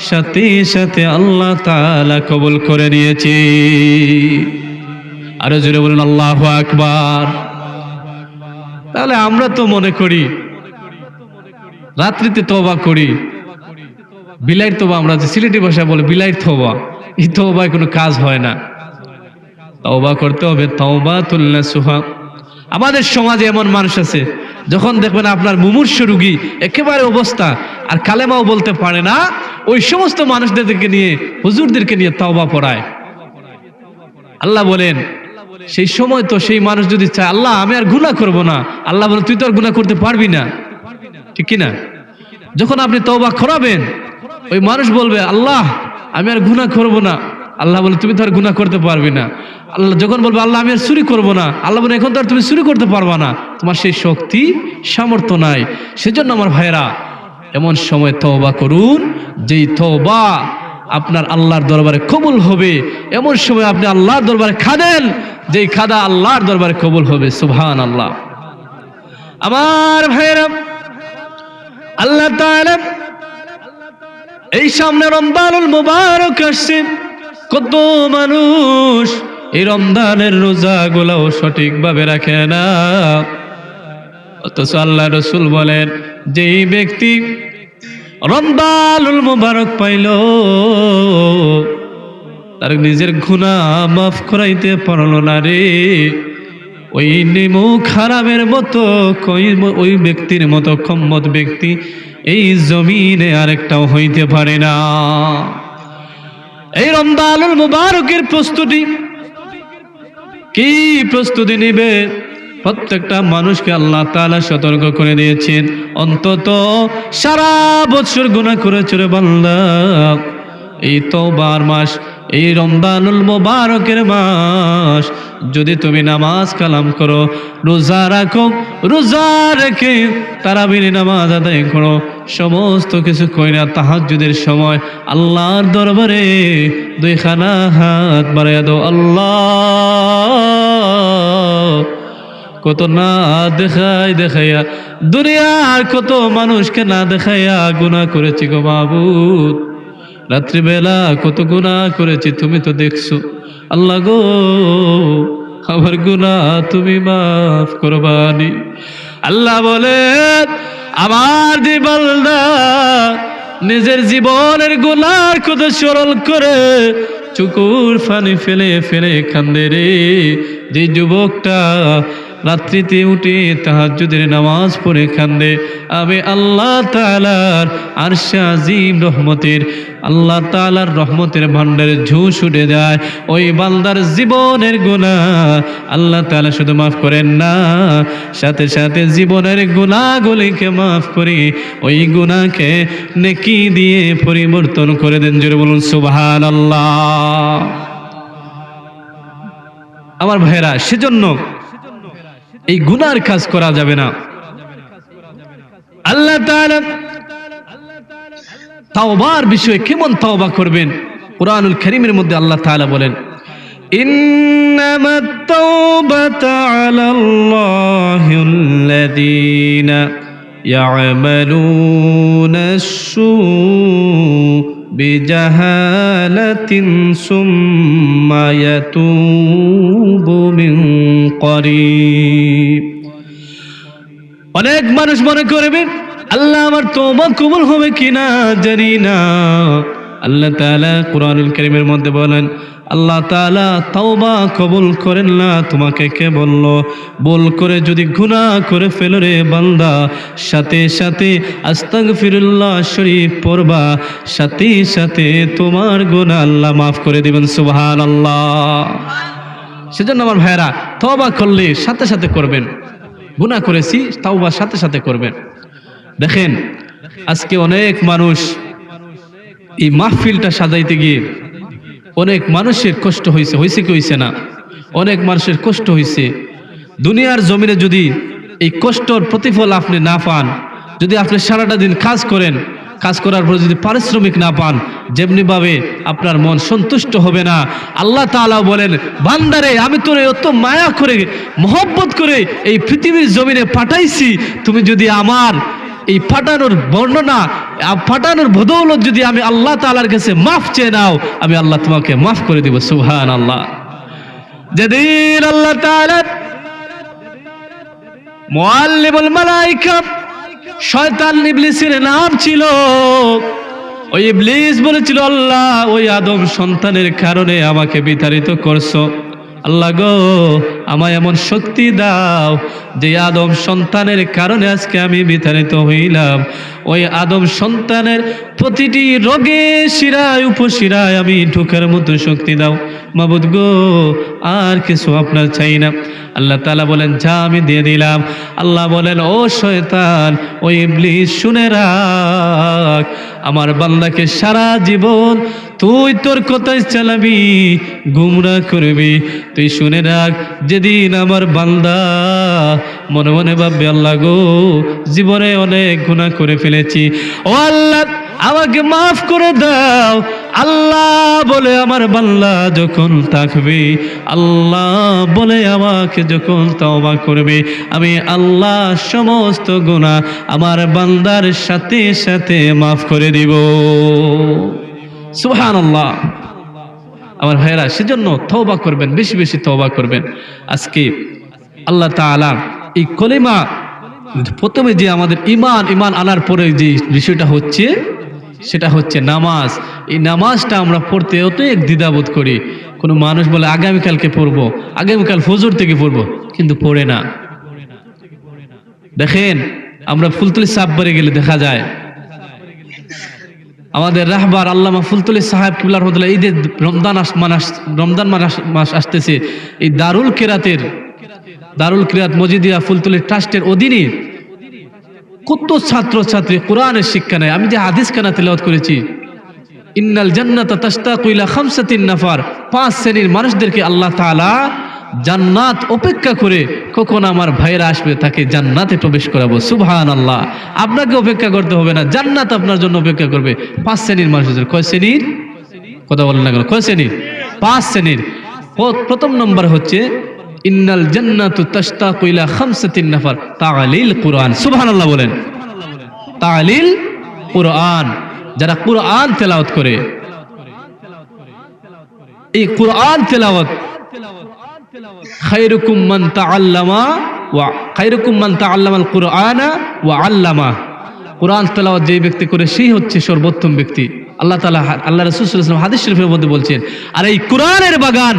সাথে সাথে আল্লাহ তাআলা কবুল করে নিয়েছে। আরো জোরে বলুন আল্লাহু আকবার। তাহলে আমরা তো মনে করি রাত্রিতে তওবা করি, বিলাইয়ের তওবা, আমরা যে সিলেটি ভাষা বলে বিলাইয়ের তওবা, এই তওবায় কোনো কাজ হয় না। তওবা করতে হবে তাওবাতুন নাসুহা। আমাদের সমাজে এমন মানুষ আছে, যখন দেখবেন আপনার মুমূর্ষ রোগী একেবারে অবস্থা আর কালেমাও বলতে পারে না, ওই সমস্ত মানুষদেরকে নিয়ে, হুজুরদেরকে নিয়ে তওবা পড়ায়। আল্লাহ বলেন সেই সময় তো সেই মানুষ যদি চায় আল্লাহ আমি আর গুনাহ করব না, আল্লাহ বলেন তুই তো আর গুনাহ করতে পারবি না, ঠিক কি না? যখন আপনি তওবা করাবেন, ওই মানুষ বলবে আল্লাহ আমি আর গুনাহ করব না, আল্লাহ বলে তুমি তো আর গুনাহ করতে পারবি না। আল্লাহ যখন বলবে আল্লাহ আমি আর চুরি করব না, আল্লাহ বলে এখন তো আর তুমি চুরি করতে পারবা না, তোমার সেই শক্তি সামর্থ্য নাই। সেজন্য আমার ভাইরা এমন সময় তওবা করুন যেই তওবা আপনার আল্লাহর দরবারে কবুল হবে। এমন সময় আপনি আল্লাহর দরবারে খাদেন যেই খাদা আল্লাহর দরবারে কবুল হবে। সুবহানাল্লাহ। আমার ভাইরা, আল্লাহ তাআলা এই সামনে রমজানুল মুবারক আসছে, কত মানুষ এই রমজানের রোজাগুলোও সঠিকভাবে রাখে না, অথচ আল্লাহ রাসূল বলেন যেই ব্যক্তি রমজানুল মুবারক পাইল, তার নিজের গুনাহ মাফ করাইতে পারল না রে, ওই নিমুখ হারামের মতো ওই ব্যক্তির মতো কম্মত ব্যক্তি এই জমিনে আরেকটাও হইতে পারে না। এই রমজানুল মুবারকের প্রস্তুতি কি প্রস্তুতি নিবে, প্রত্যেকটা মানুষকে আল্লাহ তাআলা সতর্ক করে দিয়েছেন। অন্তত সারা বছর গুনাহ করেছে রে বান্দা, এই তওবার মাস, এই রমজানুল মুবারকের মাস যদি তুমি নামাজ কালাম করো, রোজা রাখো, রোজা রেখে তারাবির নামাজ আদায় করো, সমস্ত কিছু কইরা তাহাজ্জুদের সময় আল্লাহর দরবারে দুইখানা হাত বাড়াইয়া দাও। আল্লাহ কত না দেখাইয়া দুনিয়ার কত মানুষকে না দেখাইয়া গুনাহ করেছি গো মাবুদ, রাত্রিবেলা কত গুনাহ করেছি তুমি তো দেখছো। আল্লাহ গো আমার গুনাহ তুমি মাফ করবানি। আল্লাহ বলেন আমার যে বান্দা নিজের জীবনের গুনার কথা স্মরণ করে চুকুর পানি ফেলে ফেলে কান্দে রে, যে যুবকটা রাত্রিতে উঠে তাহাজ্জুদের নামাজ পড়ে কান্দে, আমি আল্লাহ তাআলার আরশে আজিম রহমতের, আল্লাহ তাআলার রহমতের ভান্ডারে ঝুঁস উঠে যায়। ওই বান্দার জীবনের গুনাহ আল্লাহ তাআলা শুধু মাফ করেন না, সাথে সাথে জীবনের গুনাহগুলিকে মাফ করে ওই গুনাহকে নেকি দিয়ে পরিবর্তন করে দেন। জোরে বলুন সুবহানাল্লাহ। আমার ভাইরা, সেজন্য এই গুনার কাজ করা যাবে না। আল্লাহ তাআলা তাওবার বিষয়ে কেমন তাওবা করবেন, কুরআনুল কারীমের মধ্যে আল্লাহ তাআলা বলেন ইন্নামাত তাওবাতু আলাল্লাহিল্লাযীনা ইয়া'মালুনাস-সূ বিজাহালাতিন সুম্মা ইয়াতুবু মিন করিব। অনেক মানুষ মনে করবে আল্লাহ আমার তওবা কবুল হবে কিনা জানি না। আল্লাহ তাআলা কুরআনুল কারীমের মধ্যে বলেন আল্লাহ তাআলা তওবা কবুল করেন না। তোমাকে কে বলল? ভুল করে যদি গুনাহ করে ফেলো রে বান্দা, সাথে সাথে আস্তাগফিরুল্লাহ শরীফ পড়বা, সাথে সাথে তোমার গুনাহ আল্লাহ মাফ করে দিবেন। সুবহানাল্লাহ। সেজন্য আমার ভাইরা, তওবা করলে সাথে সাথে করবেন, গুনাহ করেছি তওবা সাথে সাথে করবেন। দেখেন আজকে অনেক মানুষ এই মাহফিলটা সাজাইতে গিয়ে অনেক মানুষের কষ্ট হয়েছে কি হয়েছে না? অনেক মানুষের কষ্ট হয়েছে। দুনিয়ার জমিনে যদি এই কষ্টর প্রতিফল আপনি না পান, যদি আপনি সারাটা দিন কাজ করেন, কাজ করার পর যদি পারিশ্রমিক না পান, যেমনিভাবে আপনার মন সন্তুষ্ট হবে না। আল্লাহ তাআলা বলেন, বান্দারে আমি তোরে অত মায়া করে মহব্বত করে এই পৃথিবীর জমিনে পাঠাইছি, তুমি যদি আমার এই পাঠানোর বর্ণনা, পাঠানোর বদৌলত যদি আমি আল্লাহ তাআলার কাছে মাফ চেয়ে নাও, আমি আল্লাহ তোমাকে মাফ করে দিব। সুবহানাল্লাহ। যেদিন আল্লাহ তাআলা মুআল্লিমুল মালায়েকা শয়তান ইবলিসের নাম ছিল, ওই ইবলিস বলেছিল, আল্লাহ ওই আদম সন্তানের কারণে আমাকে বিতাড়িত করছো, আল্লাহ গো আমায় এমন শক্তি দাও যে আদম সন্তানের কারণে আজকে আমি বিতাড়িত হইলাম। ওই আদম সন্তানের প্রতিটি রোগে শিরায় উপশিরায় আমি ঢোকার মতো শক্তি দাও মাবুদ গো, আর কিছু আপনার চাই না। আল্লাহ তাআলা বলেন, যা আমি দিয়ে দিলাম। আল্লাহ বলেন, ও শয়তান, ও ইবলিস শুনে রাখ, আমার বান্দাকে সারা জীবন তুই তোর কথাই চালাবি, গুমরাহ করবি। তুই শুনে রাখ, যেদিন আমার বান্দা মনে মনে ভাববে, আল্লাহ গো জীবনে অনেক গুনাহ করে ফেলেছি, ও আল্লাহ আমাকে মাফ করে দাও, আল্লাহ বলে আমার বান্দা যখন থাকবে, আল্লাহ বলে আমাকে যখন তওবা করবে, আমি আল্লাহ সমস্ত গুনাহ আমার বান্দার সাথে সাথে মাফ করে দিব। সুবহানাল্লাহ। আমার ভাইরা, সেজন্য তওবা করবেন, বেশি বেশি তওবা করবেন। আজকে আল্লাহ তাআলা এই কলিমা, প্রথমে যে আমাদের ঈমান আনার পরে যে বিষয়টা হচ্ছে, সেটা হচ্ছে নামাজ। এই নামাজটা আমরা পড়তে অনেক দ্বিধাবোধ করি। কোনো মানুষ বলে আগামীকালকে পড়বো, আগামীকাল ফজর থেকে পড়বো, কিন্তু পড়ে না। দেখেন, আমরা ফুলতলি সাববারে গেলে দেখা যায় আমাদের রাহবার আল্লামা ফুলতলি সাহেব কিবলা রহমাতুল্লাহ, ঈদের রমজান মাস আসতেছে, এই দারুল কিরাত মজিদিয়া ফুলতলি ট্রাস্টের অধীনে কত ছাত্র ছাত্রী কোরআনের শিক্ষা নেয়। আমি যে হাদিস খানা তেলাওয়াত করেছি, ইন্নাল জান্নাতা তাশতাকু ইলা খামসাতিন নাফার, 5 শ্রেণীর মানুষদেরকে আল্লাহ তাআলা জান্নাত অপেক্ষা করে, কখন আমার ভাইরা আসবে তাকে জান্নাতে প্রবেশ করাবো। সুবহানাল্লাহ। আপনাকে অপেক্ষা করতে হবে না, জান্নাত আপনার জন্য অপেক্ষা করবে। 5 শ্রেণীর মানুষদের, কয় শ্রেণীর কথা বলেন না কেন, কয় শ্রেণীর? 5 শ্রেণীর। প্রথম নম্বর হচ্ছে ইন্নাল জান্নাতু তাশতাকু ইলা খামসাতিন নাফার তা'লিল কুরআন। সুবহানাল্লাহ বলেন। তা'লিল কুরআন, যারা কুরআন তেলাওয়াত করে, এই কুরআন তেলাওয়াত, খায়রুকুম মান তাআল্লামাল কুরআনা ওয়া আল্লামা, কুরআন তেলাওয়াত যে ব্যক্তি করে সেই হচ্ছে সর্বোত্তম ব্যক্তি। আল্লাহ রাসূল সাল্লাল্লাহু আলাইহি ওয়াসাল্লাম হাদিস শরীফের মধ্যে বলছেন। আর এই কুরআনের বাগান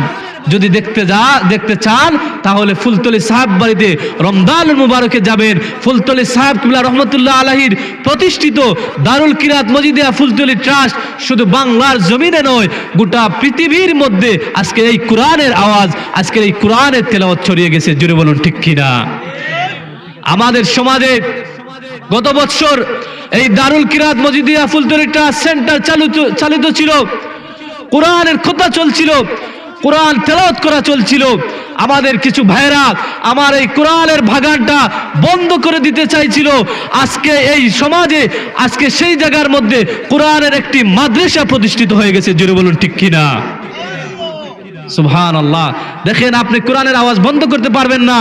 যদি দেখতে চান, তাহলে ফুলতলি সাহেব বাড়িতে রমজানুল মুবারকে যাবেন। ফুলতলি সাহেব কিবলা রহমাতুল্লাহ আলাইহির প্রতিষ্ঠিত দারুল কিরাত মজিদিয়া ফুলতলি ট্রাস্ট শুধু বাংলার জমিনে নয়, গোটা পৃথিবীর মধ্যে আজকে এই কোরআনের আওয়াজ, আজকে এই কোরআনের তেলাওয়াত ছড়িয়ে গেছে। জোরে বলুন ঠিক কিনা? আমাদের সমাজে গত বছর এই দারুল কিরাত মজিদিয়া ফুলতলি ট্রাস্ট সেন্টার চালিত ছিল, কোরআনের কথা চলছিল, কোরআন তেলাওয়াত করা চলছিল। আমাদের কিছু ভাইরা আমার এই কোরআনের বাগানটা বন্ধ করে দিতে চাইছিল। আজকে এই সমাজে, আজকে সেই জায়গার মধ্যে কোরআনের একটি মাদ্রাসা প্রতিষ্ঠিত হয়ে গেছে। জোরে বলুন ঠিক কিনা? সুবহানাল্লাহ। দেখেন, আপনি কোরআনের আওয়াজ বন্ধ করতে পারবেন না।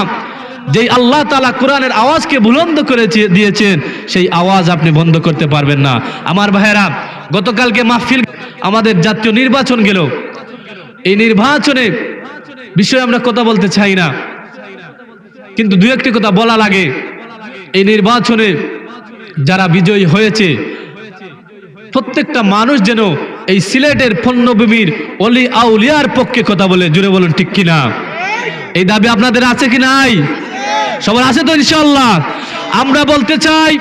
যেই আল্লাহ তাআলা কোরআনের আওয়াজকে বুলন্দ করে দিয়েছেন, সেই আওয়াজ আপনি বন্ধ করতে পারবেন না। আমার ভাইরা, গতকালকে মাহফিল, আমাদের জাতীয় নির্বাচন গেল। এই নির্বাচনে বিষয়ে আমরা কথা বলতে চাই না, কিন্তু দু একটি কথা বলা লাগে। এই নির্বাচনে যারা বিজয়ী হয়েছে, প্রত্যেকটা মানুষ যেন এই সিলেটের পণ্যভূমির অলি আউলিয়ার পক্ষে কথা বলে। জুড়ে বলুন ঠিক কিনা? এই দাবি আপনাদের আছে কি নাই? সবার আছে তো ইনশাআল্লাহ? আমরা বলতে চাই,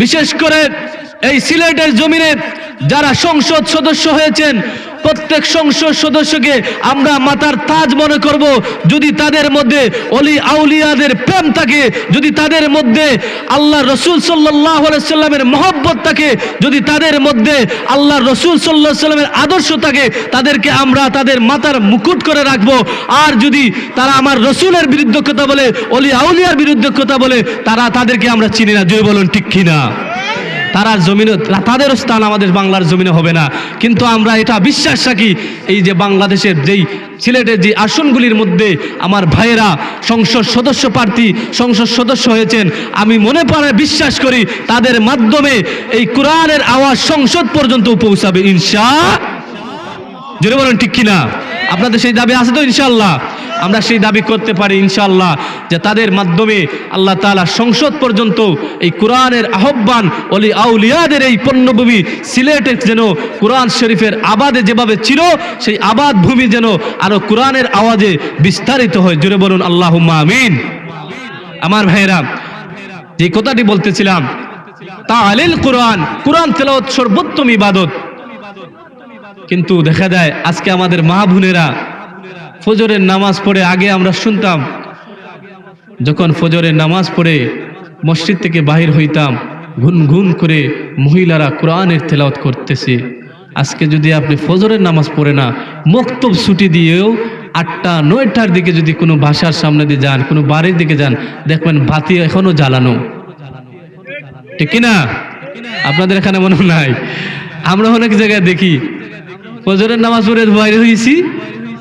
বিশেষ করে এই সিলেটের জমিনে যারা সংসদ সদস্য হয়েছেন, প্রত্যেক সংসদ সদস্যকে আমরা মাথার তাজ মনে করব যদি তাদের মধ্যে অলি আউলিয়াদের প্রেম থাকে, যদি তাদের মধ্যে আল্লাহ রসুল সাল্লাল্লাহু আলাইহি সাল্লামের মহব্বত থাকে, যদি তাদের মধ্যে আল্লাহ রসুল সাল্লাল্লাহু আলাইহি সাল্লামের আদর্শ থাকে, তাদেরকে আমরা তাদের মাথার মুকুট করে রাখবো। আর যদি তারা আমার রসুলের বিরুদ্ধে কথা বলে, অলি আউলিয়ার বিরুদ্ধে কথা বলে, তাদেরকে আমরা চিনি না। জয় বলুন ঠিক কিনা? তারা জমিনে, তাদেরও স্থান আমাদের বাংলার জমিনে হবে না। কিন্তু আমরা এটা বিশ্বাস রাখি, এই যে বাংলাদেশের যেই সিলেটের যে আসনগুলির মধ্যে আমার ভাইয়েরা সংসদ সদস্য প্রার্থী, সংসদ সদস্য হয়েছেন, আমি মনে প্রাণে বিশ্বাস করি তাদের মাধ্যমে এই কোরআনের আওয়াজ সংসদ পর্যন্ত পৌঁছাবে ইনশাআল্লাহ। জোরে বলেন ঠিক কিনা? আপনাদের সেই দাবি আছে তো ইনশাআল্লাহ? আমরা সেই দাবি করতে পারি ইনশাআল্লাহ যে তাদের মাধ্যমে আল্লাহ তাআলা সংসদ পর্যন্ত এই কোরআনের আহ্বান, অলি আউলিয়াদের এই পণ্যভূমি সিলেটে যেন কোরআন শরীফের আবাদে যেভাবে ছিল, সেই আবাদ ভূমি যেন আরো কোরআনের আওয়াজে বিস্তারিত হয়। জোরে বলুন আল্লাহুম্মা আমিন। আমার ভাইয়েরা, যে কথাটি বলতেছিলাম, তালিল কোরআন, কোরআন তেলাওয়াত সর্বোত্তম ইবাদত। কিন্তু দেখা যায় আজকে আমাদের মা বোনেরা ফজরের নামাজ পড়ে, আগে আমরা শুনতাম যখন ফজরের নামাজ পড়ে মসজিদ থেকে বাহির হইতাম, গুনগুন করে মহিলারা কোরআনের তেলাওয়াত করতেছে। আজকে যদি আপনি ফজরের নামাজ পড়ে না, মক্তব ছুটি দিয়েও 8টা 9টার দিকে যদি কোনো বাসার সামনে দিয়ে যান, কোনো বাড়ির দিকে যান, দেখবেন বাতি এখনো জ্বালানো, ঠিক কিনা? আপনাদের এখানে মনে নাই? আমরা অনেক জায়গায় দেখি ফজরের নামাজ পড়ে বাইরে হয়েছি,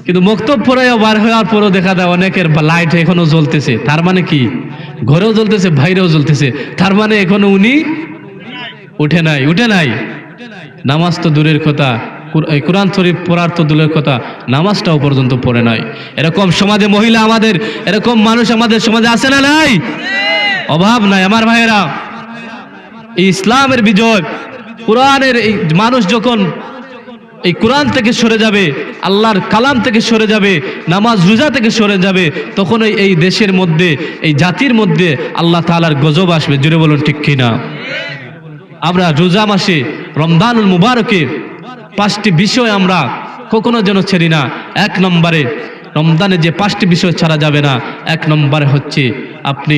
কিন্তু মক্তব পড়ে বার হওয়ার পরও দেখা যায় অনেকের লাইট এখনো জ্বলতেছে। তার মানে কি? ঘরেও জ্বলতেছে, বাইরেও জ্বলতেছে। তার মানে এখনো উনি উঠে নাই। নামাজ তো দূরের কথা, কোরআন শরীফ পড়ার তো দূরের কথা, নামাজটাও পর্যন্ত পড়ে নাই। এরকম সমাজে মহিলা, আমাদের এরকম মানুষ আমাদের সমাজে আছে না নাই? অভাব নাই। আমার ভাইয়েরা, এই ইসলামের বিজয়, কোরআনের এই মানুষ যখন এই কোরআন থেকে সরে যাবে, আল্লাহর কালাম থেকে সরে যাবে, নামাজ রোজা থেকে সরে যাবে, তখন এই দেশের মধ্যে, এই জাতির মধ্যে আল্লাহ তাআলার গজব আসবে। জোরে বলুন ঠিক কিনা? আমরা রোজা মাসে রমজানুল মুবারকে 5টি বিষয় আমরা কখনো যেন ছেড়ি না। 1 নম্বরে রমজানে যে 5টি বিষয় ছাড়া যাবে না, 1 নম্বরে হচ্ছে আপনি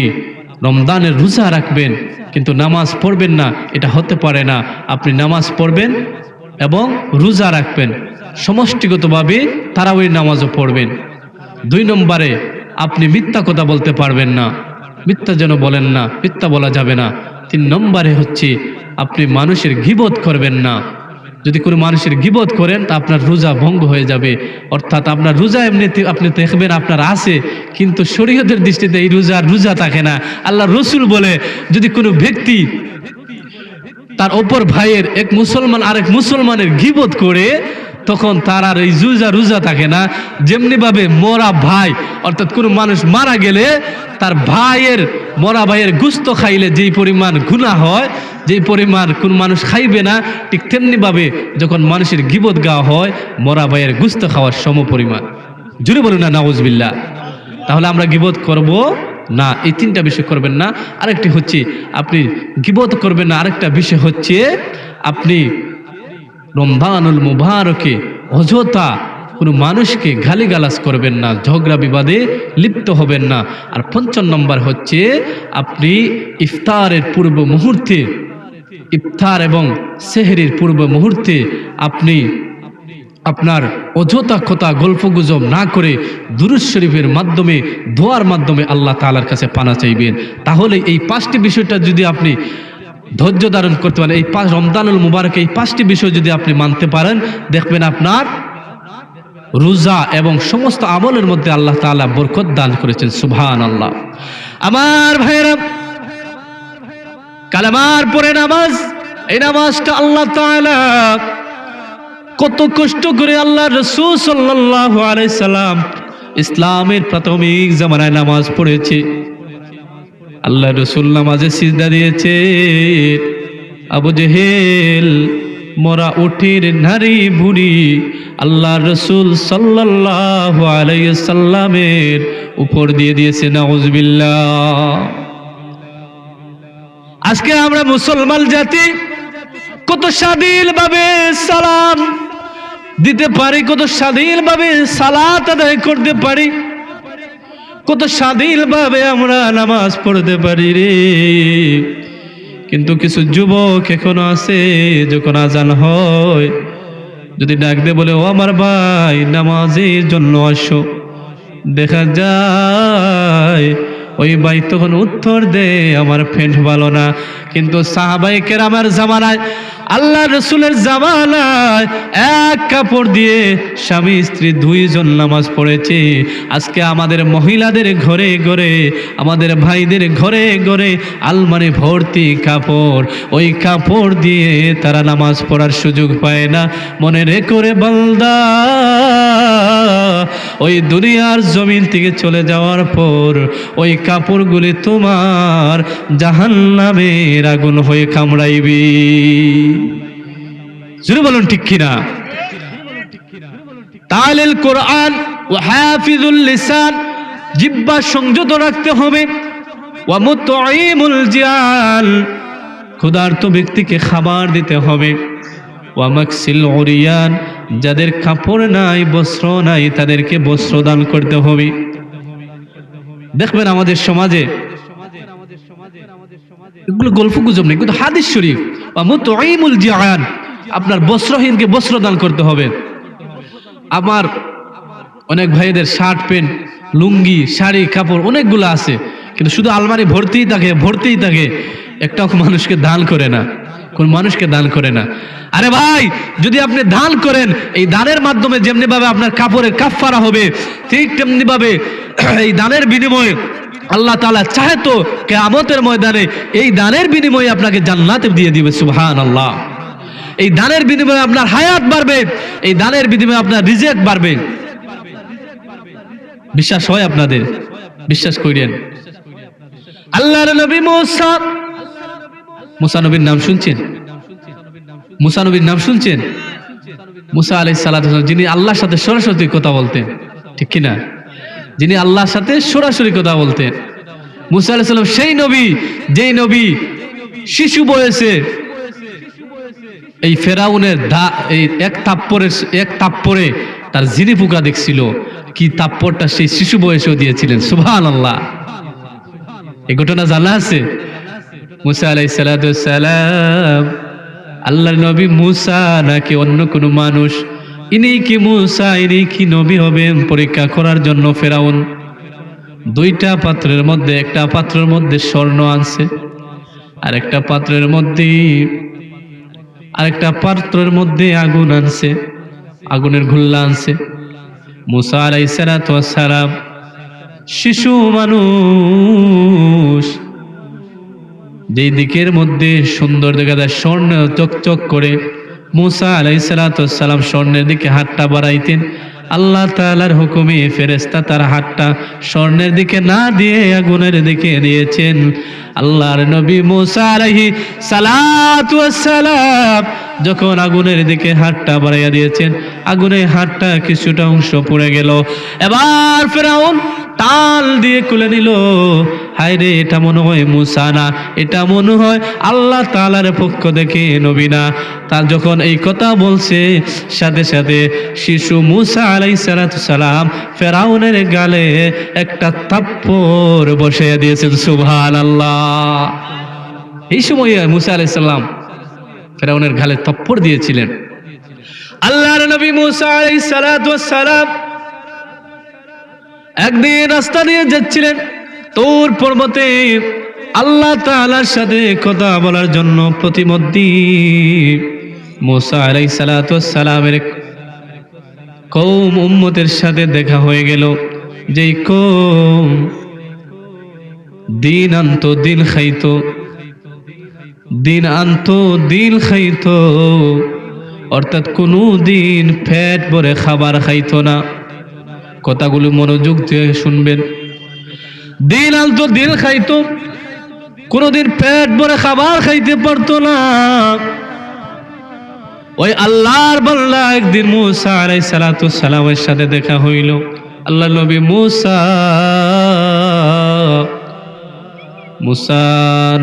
রমজানের রোজা রাখবেন কিন্তু নামাজ পড়বেন না, এটা হতে পারে না। আপনি নামাজ পড়বেন এবং রোজা রাখবেন, সমষ্টিগতভাবে তারাবির নামাজও পড়বেন। 2 নম্বরে আপনি মিথ্যা কথা বলতে পারবেন না, মিথ্যা যেন বলেন না, মিথ্যা বলা যাবে না। 3 নম্বরে হচ্ছে আপনি মানুষের গীবত করবেন না। যদি কোনো মানুষের গীবত করেন তা আপনার রোজা ভঙ্গ হয়ে যাবে। অর্থাৎ আপনার রোজা এমনিতে আপনি দেখবেন আপনার আছে, কিন্তু শরীয়তের দৃষ্টিতে এই রোজা থাকে না। আল্লাহ রসুল বলে, যদি কোনো ব্যক্তি তার অপর ভাইয়ের, এক মুসলমান আরেক মুসলমানের গীবত করে, তখন তার আর এই রোজা থাকে না। যেমনি ভাবে মরা ভাই, অর্থাৎ কোনো মানুষ মারা গেলে তার মরা ভাইয়ের গুস্ত খাইলে যেই পরিমাণ গুনাহ হয়, যেই পরিমাণ কোন মানুষ খাইবে না, ঠিক তেমনি ভাবে যখন মানুষের গীবত গাওয়া হয়, মরা ভাইয়ের গুস্ত খাওয়ার সম পরিমাণ। জুড়ে বলুন না নাউজুবিল্লাহ। তাহলে আমরা গীবত করব না, এই 3টা বিষয় করবেন না। আরেকটি হচ্ছে আপনি গীবত করবেন না, আরেকটা বিষয় হচ্ছে আপনি রমজানুল মুবারকে অযথা কোনো মানুষকে গালিগালাজ করবেন না, ঝগড়া বিবাদে লিপ্ত হবেন না। আর 5 নম্বর হচ্ছে আপনি ইফতারের পূর্ব মুহূর্তে, ইফতার এবং সেহরির পূর্ব মুহূর্তে আপনি আপনার অযথা কথা গল্পগুজব না করে দুরূদ শরীফের মাধ্যমে, দোয়ার মাধ্যমে আল্লাহ তাআলার কাছে পানা চাইবেন। তাহলে এই 5টি বিষয়টা যদি আপনি ধৈর্য ধারণ করতে পারেন, এই রমজানুল মুবারকে এই 5টি বিষয় যদি আপনি মানতে পারেন, দেখবেন আপনার রোজা এবং সমস্ত আমলের মধ্যে আল্লাহ তাআলা বরকত দান করেছেন। সুবহানাল্লাহ। আমার ভাইরা, কালেমার পরে নামাজ, এই নামাজটা আল্লাহ তাআলা কত কষ্ট করে আল্লাহ রাসূল সাল্লাল্লাহু আলাইহি সাল্লাম ইসলামের প্রাথমিক জামানায় নামাজ পড়েছে। আল্লাহ রাসূল নামাজে সিজদা দিয়েছে, আবু জেহেল মরা উঠির নারী বুড়ি আল্লাহ রাসূল সাল্লাল্লাহু আলাইহি সাল্লামের উপর দিয়ে দিয়েছে। নাউজুবিল্লাহ। আজকে আমরা মুসলমান জাতি কত স্বাধীনভাবে সালাম দিতে পারি, কত স্বাধীনভাবে সালাত আদায় করতে পারি, কত স্বাধীনভাবে আমরা নামাজ পড়তে পারি রে। কিন্তু কিছু যুবক এখনো আছে, যখন আজান হয় যদি ডাক দে বলে, ও আমার ভাই নামাজের জন্য আসো, দেখা যায় ওই ভাই তখন উত্তর দে, আমার ফ্রেন্ড ভালো না। কিন্তু সাহাবায়ে কেরামের জামানায়, আল্লাহ রসুলের জামানায় এক কাপড় দিয়ে স্বামী স্ত্রী দুইজন নামাজ পড়েছে। আজকে আমাদের মহিলাদের ঘরে ঘরে, আমাদের ভাইদের ঘরে ঘরে আলমারি ভর্তি কাপড়, ওই কাপড় দিয়ে তারা নামাজ পড়ার সুযোগ পায় না। মনে রেখে রে বান্দা, ওই দুনিয়ার জমিন থেকে চলে যাওয়ার পর ওই কাপড়গুলি তোমার জাহান্নামের আগুন হয়ে কামড়াইবি। জোরে বলুন ঠিক কিনা? তালিল কোরআন ওয়া হাফিজুল লিসান, জিহ্বা সংযত রাখতে হবে। ওয়া মুতঈমুল জিয়াল, ক্ষুধার্ত ব্যক্তিকে খাবার দিতে হবে। ওয়া মাকসিল উরিয়ান, যাদের কাপড় নাই বস্ত্র নাই তাদেরকে বস্ত্র দান করতে হবে। দেখবেন আমাদের সমাজে এগুলো গল্প গুজব নেই, কিন্তু হাদিস শরীফ। ওয়া মুতঈমুল জিয়ান, আপনার বস্ত্রহীনকে বস্ত্র দান করতে হবে। আমার অনেক ভাইদের শার্ট প্যান্ট লুঙ্গি শাড়ি কাপড় অনেকগুলো আছে, কিন্তু শুধু আলমারি ভর্তিই থাকে, একটাও মানুষকে দান করে না, কোন মানুষকে দান করে না। আরে ভাই, যদি আপনি দান করেন, এই দানের মাধ্যমে যেমনি ভাবে আপনার কাপড়ের কাফফারা হবে, ঠিক তেমনি ভাবে এই দানের বিনিময়ে আল্লাহ তাআলা চাহে তো কিয়ামতের ময়দানে এই দানের বিনিময়ে আপনাকে জান্নাতে দিয়ে দিবে। সুবহানাল্লাহ। এই দানের বিনিময়ে আপনার হায়াত বাড়বে, এই দানের বিনিময়ে আপনার রিজিক বাড়বে। বিশ্বাস হয় আপনাদের? বিশ্বাস করেন। আল্লাহর নবী মুসা নবীর নাম শুনছেন? মুসা নবীর নাম শুনছেন? মুসা আলাইহিস সালাতু ওয়াস সালাম, যিনি আল্লাহর সাথে সরাসরি কথা বলতেন, ঠিক কিনা? যিনি আল্লাহর সাথে সরাসরি কথা বলতেন। মুসা আলাইহিস সালাম সেই নবী, যেই নবী শিশু বয়সে এই ফেরাউনের এই এক তাপ্পরে তার জিনি পোকা দেখছিল, কি তাপ্পরটা সেই শিশু বয়সেও দিয়েছিলেন। সুবহানাল্লাহ। এই ঘটনা জানা আছে? মুসা আলাইহিস সালাতু ওয়াস সালাম, আল্লাহর নবী মুসা নাকি অন্য কোনো মানুষ, ইনি কি মুসা, ইনি কি নবী হবেন পরীক্ষা করার জন্য ফেরাউন দুইটা পাত্রের মধ্যে, একটা পাত্রের মধ্যে স্বর্ণ আনছে, আরেকটা পাত্রের মধ্যে আগুন আনছে, আগুনের গোল্লা আনছে। মুসা আলাইহিস সালাতু ওয়াস সালাম শিশু মানুষ, যেই দিকের মধ্যে সুন্দর দেখা যায় স্বর্ণ চকচক করে, মুসা আলাইহিস সালাতু ওয়াস সালাম স্বর্ণের দিকে হাতটা বাড়াইতেন। আল্লাহ তাআলার হুকুমে ফেরেশতা তার হাতটা স্বর্ণের দিকে না দিয়ে আগুনের দিকে দিয়েছেন। আল্লাহর নবী মুসা আলাইহিস সালাতু ওয়াস সালাম যখন আগুনের দিকে হাতটা বাড়াইয়া দিয়েছেন, আগুনের হাতটা কিছুটা অংশ পড়ে গেল। এবার ফেরাউন টাল দিয়ে খুলে নিল। হায় রে, এটা মনে হয় মুসা না, এটা মনে হয় আল্লাহ তাআলার পক্ষ থেকে নবী না। তার যখন এই কথা বলছে, সাথে সাথে শিশু মুসা আলাইহিস সালাতু সালাম ফেরাউনের গালে একটা থাপ্পড় বসাইয়া দিয়েছেন। সুবহানাল্লাহ। এই সময় মুসা আলাইহিস সালাম ফেরাউনের গালে থাপ্পড় দিয়েছিলেন। আল্লাহর নবী মুসা আলাইহিস সালাতু সালাম একদিন রাস্তা দিয়ে যাচ্ছিলেন তুর পর্বতে, আল্লাহ তাআলার সাথে কথা বলার জন্য। প্রতিমধ্যে মুসা আলাইহিস সালাতু সালামের কওম উম্মতের সাথে দেখা হয়ে গেল। যেই কওম দিন আনতো দিন খাইতো, দিন আনতো দিন খাইতো, অর্থাৎ কোনো দিন পেট ভরে খাবার খাইতো না। কথাগুলো মনোযোগ দিয়ে শুনবেন। দিন আনতো দিন খাইতো, কোনোদিন পেট ভরে খাবার খাইতে পারতো না। ওই আল্লাহর বান্দা একদিন মুসা আলাইহিস সালাতু সালামের সাথে দেখা হইল। আল্লাহ নবী মুসা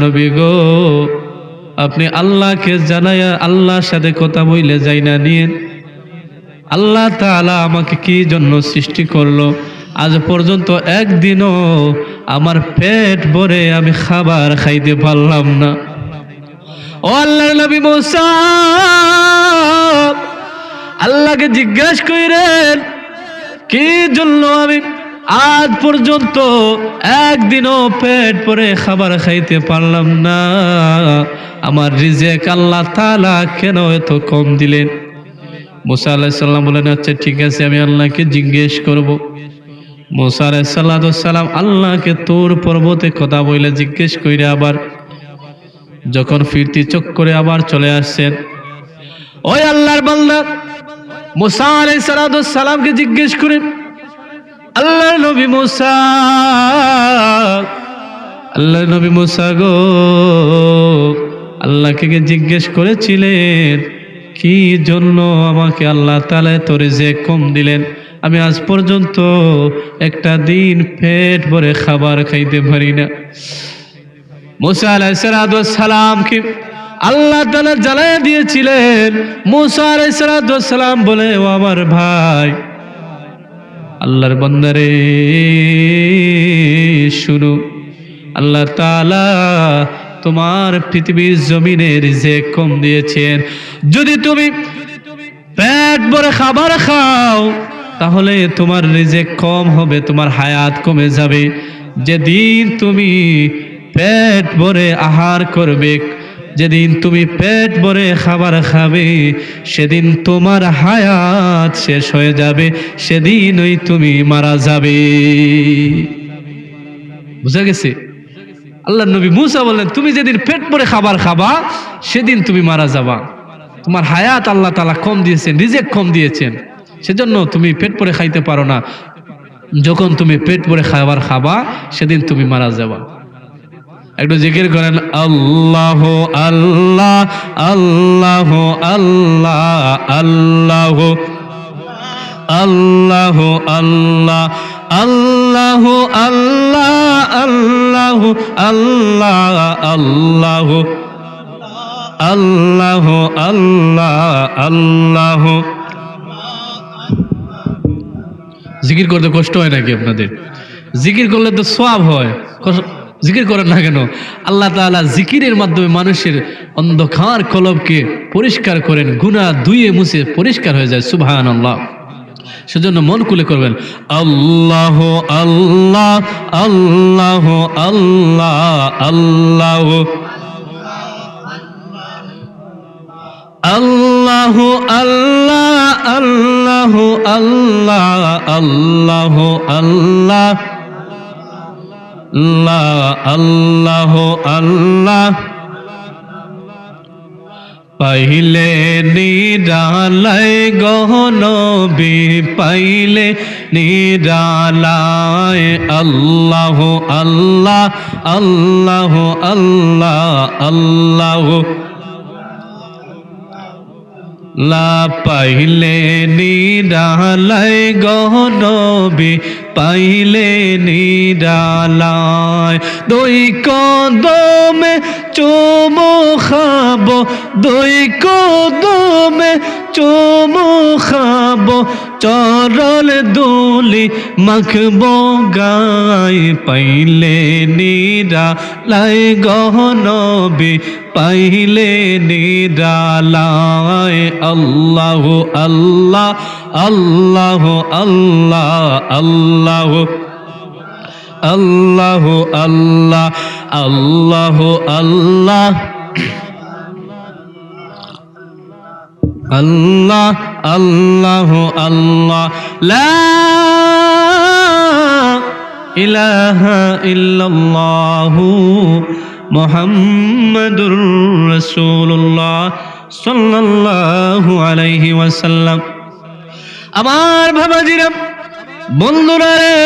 নবী গো, আপনি আল্লাহকে জানায়া আল্লাহর সাথে কথা বইলে যাই না নিয়েন। আল্লাহ তাআলা আমাকে কি জন্য সৃষ্টি করলো? আজ পর্যন্ত একদিনও আমার পেট ভরে আমি খাবার খাইতে পারলাম না। ও আল্লাহর নবী মুসা আল্লাহকে জিজ্ঞাসা করেন, কি জন্য আমি আজ পর্যন্ত একদিনও পেট ভরে খাবার খাইতে পারলাম না? আমার রিজেক আল্লাহ তাআলা কেন এত কম দিলেন? মুসা আলাইহিস সালাম বলেন, আচ্ছা ঠিক আছে, আমি আল্লাহকে জিজ্ঞেস করব। মুসা আলাইহিস সালাম আল্লাহকে তুর পর্বতে কথা বলে জিজ্ঞেস করে আবার যখন ফিরতি চক্করে আবার চলে আসছেন, ওই আল্লাহর বান্দা মুসা আলাইহিস সালামকে জিজ্ঞেস করে, আল্লাহর নবী মুসা গো, আল্লাহকে জিজ্ঞেস করেছিলেন কি জন্য আমাকে আল্লাহ তাআলা এত রিজিক কম দিলেন? আমি আজ পর্যন্ত একটা দিন পেট ভরে খাবার খাইতে পারি না। মুসা আলাইহিস সালামকে আল্লাহ তাআলা জ্বালায় দিয়েছিলেন। মুসা আলাইহিস সালাম বলে, ও আমার ভাই, আল্লাহর বান্দারে শুনো, আল্লাহ তাআলা তোমার পৃথিবীর জমিনে রিজিক কম দিয়েছেন। যদি তুমি পেট ভরে খাবার খাও তাহলে তোমার রিজিক কম হবে, তোমার হায়াত কমে যাবে। যেদিন তুমি পেট ভরে আহার করবে, যেদিন তুমি পেট ভরে খাবার খাবে, সেদিন তোমার হায়াত শেষ হয়ে যাবে, সেদিনই তুমি মারা যাবে। বুঝা গেছে? আল্লাহর নবী মুসা বললেন, তুমি যেদিন পেট ভরে খাবার খাবা সেদিন তুমি মারা যাবা। তোমার হায়াত আল্লাহ তাআলা কম দিয়েছেন, রিজিক কম দিয়েছেন, সেজন্য তুমি পেট ভরে খাইতে পারো না। যখন তুমি পেট ভরে খাবার খাবা সেদিন তুমি মারা যাবা। একটু জিকির করেন, আল্লাহ আল্লাহ আল্লাহ আল্লাহ আল্লাহ আল্লাহ আল্লাহ আল্লাহ আল্লাহ আল্লাহ আল্লাহ আল্লাহ আল্লাহ। জিকির করতে কষ্ট হয় নাকি আপনাদের? জিকির করলে তো সওয়াব হয়, জিকির করেন না কেন? আল্লাহ তাআলা জিকিরের মাধ্যমে মানুষের অন্ধকার কলবকে পরিষ্কার করেন, গুনাহ ধুয়ে মুছে পরিষ্কার হয়ে যায়। সুবহানাল্লাহ। সেজন্য মন খুলে করবেন, আল্লাহ আল্লাহ আল্লাহ আল্লাহ আল্লাহ আল্লাহ আল্লাহ আল্লাহ আল্লাহ আল্লাহ আল্লাহ আল্লাহ আল্লাহ। পাইলে নিরালায় গহনবী, পাইলে নিরালায় আল্লাহ আল্লাহ আল্লাহ আল্লাহ আল্লাহ। লা পাইলে নিরালায় গহনবী, পাইলে নিরালায় দুই কদমে চুমু খাবো, দুই কদমে চুমু খাবো, চরল দুলি মাখবো গায়। পাইলে নিরালায় গহনবী, পাইলে নিরালায় আল্লাহ আল্লাহ আল্লাহ আল্লাহ আল্লাহ আল্লাহ আল্লাহ আল্লাহ আল্লাহ আল্লাহ আল্লাহ আল্লাহ। লা ইলাহা ইল্লাল্লাহু মুহাম্মাদুর রাসূলুল্লাহ সাল্লাল্লাহু আলাইহি ওয়াসাল্লাম। আমার বাবাজিরা, বন্ধুরা রে,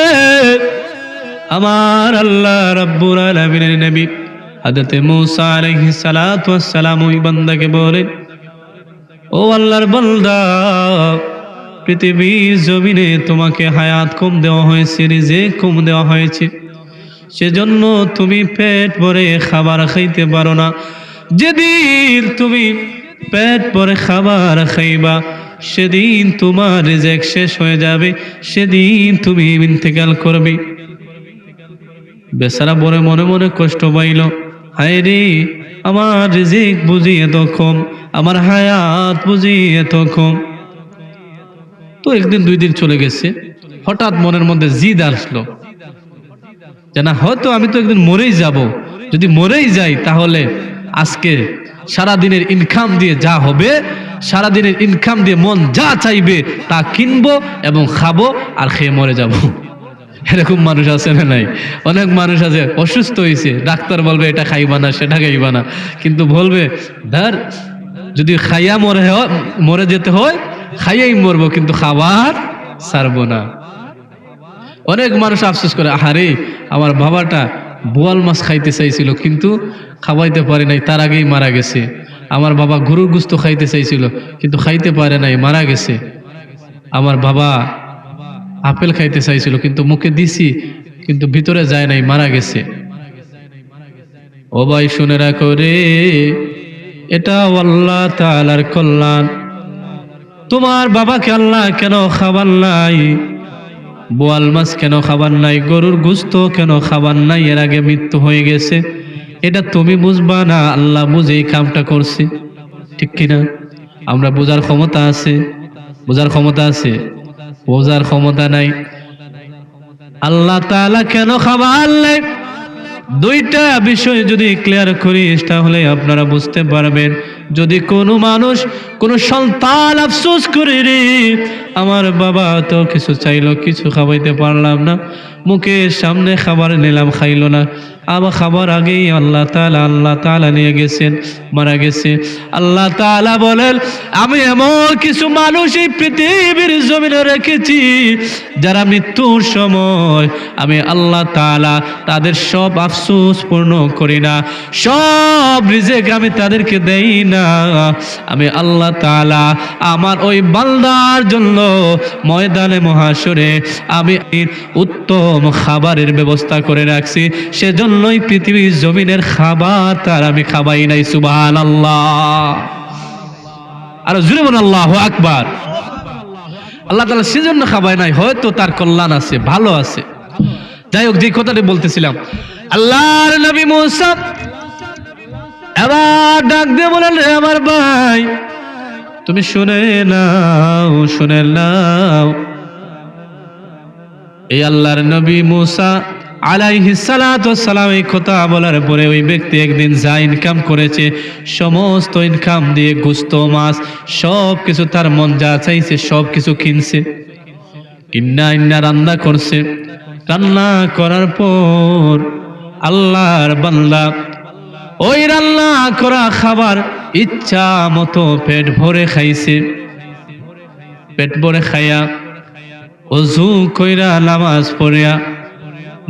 আমার আল্লাহ রাব্বুল আলামিনের নবী হযরত মূসা আলাইহিস সালাতু ওয়াস সালাম ওই বান্দাকে বলেন, ও আল্লাহর বান্দা, পৃথিবীর জমিনে তোমাকে হায়াত কম দেওয়া হয়েছে, রিজিক কম দেওয়া হয়েছে, সেজন্য তুমি পেট ভরে খাবার খাইতে পারো না। যেদিন তুমি পেট ভরে খাবার খাইবা সেদিন তোমার রিজিক শেষ হয়ে যাবে, সেদিন তুমি ইন্তেকাল করবে। বেচারা বলে মনে মনে কষ্ট পাইল, হায় রে, আমার রিজিক বুঝি এত কম, আমার হায়াত বুঝি এত কম। তো একদিন দুই দিন চলে গেছে, হঠাৎ মনের মধ্যে জিদ আসলো যে না, হয়তো আমি তো একদিন মরেই যাব, যদি মরেই যাই তাহলে আজকে সারা দিনের ইনকাম দিয়ে যা হবে, সারা দিনের ইনকাম দিয়ে মন যা চাইবে তা কিনবো এবং খাবো আর খেয়ে মরে যাব। এরকম মানুষ আছে না নাই? অনেক মানুষ আছে অসুস্থ হয়েছে, ডাক্তার বলবে এটা খাইবা না সেটা খাইবা না, কিন্তু বলবে ধর যদি খাইয়া মরে যেতে হয় খাইয়াই মরবো, কিন্তু খাবার ছাড়বো না। অনেক মানুষ আফসোস করে, আহারে আমার বাবাটা বোয়াল মাছ খাইতে চাইছিল কিন্তু খাওয়াইতে পারে নাই, তার আগেই মারা গেছে। আমার বাবা গরুর গোশত খাইতে চাইছিল কিন্তু খাইতে পারে নাই, মারা গেছে। আমার বাবা আপেল খাইতে চাইছিল কিন্তু মুখে দিছি কিন্তু ভিতরে যায় নাই, মারা গেছে। ও ভাই শুনে রাখো রে, এটা আল্লাহ তাআলার কল্যাণ। তোমার বাবাকে আল্লাহ কেন খাবার নাই? বোয়াল মাছ কেন খাবার নাই? গরুর গোশত কেন খাবার নাই? এর আগে মৃত্যু হয়ে গেছে। এটা তুমি বুঝবা না, আল্লাহ বুঝে এই কামটা করছে, ঠিক কিনা? আমরা বোঝার ক্ষমতা আছে? বোঝার ক্ষমতা আছে? বোঝার ক্ষমতা নাই। আল্লাহ তাআলা কেন খাবার নাই, দুইটা বিষয় যদি ক্লিয়ার করিস তাহলে আপনারা বুঝতে পারবেন। যদি কোনো মানুষ, কোনো সন্তান আফসোস করে, রে আমার বাবা তো কিছু চাইলো, কিছু খাওয়াইতে পারলাম না, মুখের সামনে খাবার নিলাম খাইলো না, আবার খাবার আগেই আল্লাহ তাআলা নিয়ে গেছেন, মারা গেছে। আল্লাহ তাআলা বলেন, আমি এমন কিছু মানুষ এই পৃথিবীর জমিনে রেখেছি যারা মৃত্যুর সময় আমি আল্লাহ তাআলা তাদের সব আফসোস পূর্ণ করি না, সব রিজিক আমি তাদেরকে দেই না। আমি আল্লাহ তাআলা আমার ওই বান্দার জন্য ময়দানে মহাশরে আমি উত্তম খাবারের ব্যবস্থা করে রাখছি, সেজন্যই পৃথিবীর জমিনের খাবার তার আমি খাবাই নাই। সুবহানাল্লাহ। আর জুড়ে বলুন আল্লাহু আকবার। আল্লাহ তাআলা সেজন্য খাবাই নাই, হয়তো তার কল্যাণ আছে, ভালো আছে। যাই হোক, যে কথাটি বলতেছিলাম, আল্লাহর নবী মুসা এবার ডাক দিয়ে বলেন, রে আমার ভাই তুমি শুনে নাও, শুনে নাও। এই আল্লাহর নবী মুসা আলাইহিস সালাতু ওয়াস সালাম এই কথা বলার পরে ওই ব্যক্তি একদিন যা ইনকাম করেছে সমস্ত ইনকাম দিয়ে গোশত, মাছ সব কিছু তার মন যা চাইছে সব কিছু কিনছে, ইন্না রান্না করছে। রান্না করার পর আল্লাহর বান্দা ওই রান্না করা খাবার ইচ্ছা মতো পেট ভরে খাইছে। পেট ভরে খাইয়া ওযু কইরা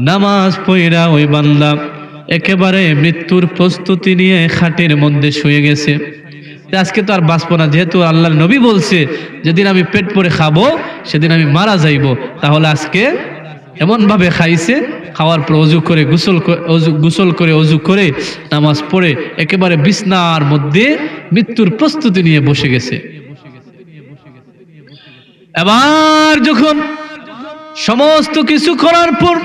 নামাজ পড়িয়া ওই বান্দা একেবারে মৃত্যুর প্রস্তুতি নিয়ে খাটের মধ্যে শুয়ে গেছে। আজকে তো আর বাঁচবো না, যেহেতু আল্লাহর নবী বলছে যেদিন আমি পেট ভরে খাবো সেদিন আমি মারা যাইব, তাহলে আজকে এমন ভাবে খাইছে, খাওয়ার পর গোসল করে নামাজ পড়ে একেবারে বিছনার মধ্যে মৃত্যুর প্রস্তুতি নিয়ে বসে গেছে। এবার যখন সমস্ত কিছু করার পর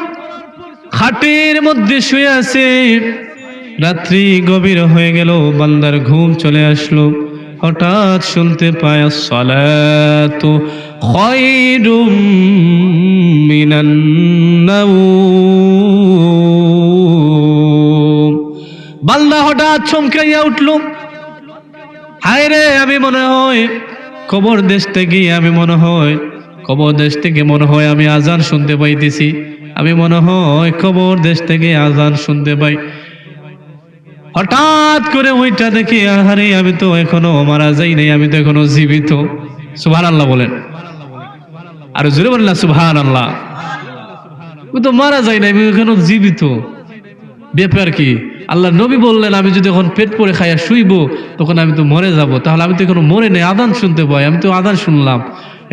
খাটের মধ্যে শুয়ে আছে, রাত্রি গভীর হয়ে গেল, বান্দার ঘুম চলে আসলো। হঠাৎ শুনতে পায় সালাতু খায়রুম মিনান নাওম। বান্দা হঠাৎ চমকাইয়া উঠল, হায় রে, আমি মনে হয় কবর দেশ থেকে আমি আজান শুনতে পাইতেছি, আমি মনে হয় কবর দেশ থেকে আজান শুনতে পাই। হঠাৎ করে ওইটা দেখি, আহারে আমি তো এখনো মারা যাই নাই, আমি তো এখনো জীবিত। সুবহানাল্লাহ বলেন, আর জোরে বলেন না সুবহানাল্লাহ। আমি তো মারা যাই নাই, আমি এখনো জীবিত। ব্যাপার কি? আল্লাহ নবী বললেন আমি যদি এখন পেট পরে খাইয়া শুইব তখন আমি তো মরে যাব, তাহলে আমি তো এখনো মরে নেই, আজান শুনতে পাই, আমি তো আজান শুনলাম,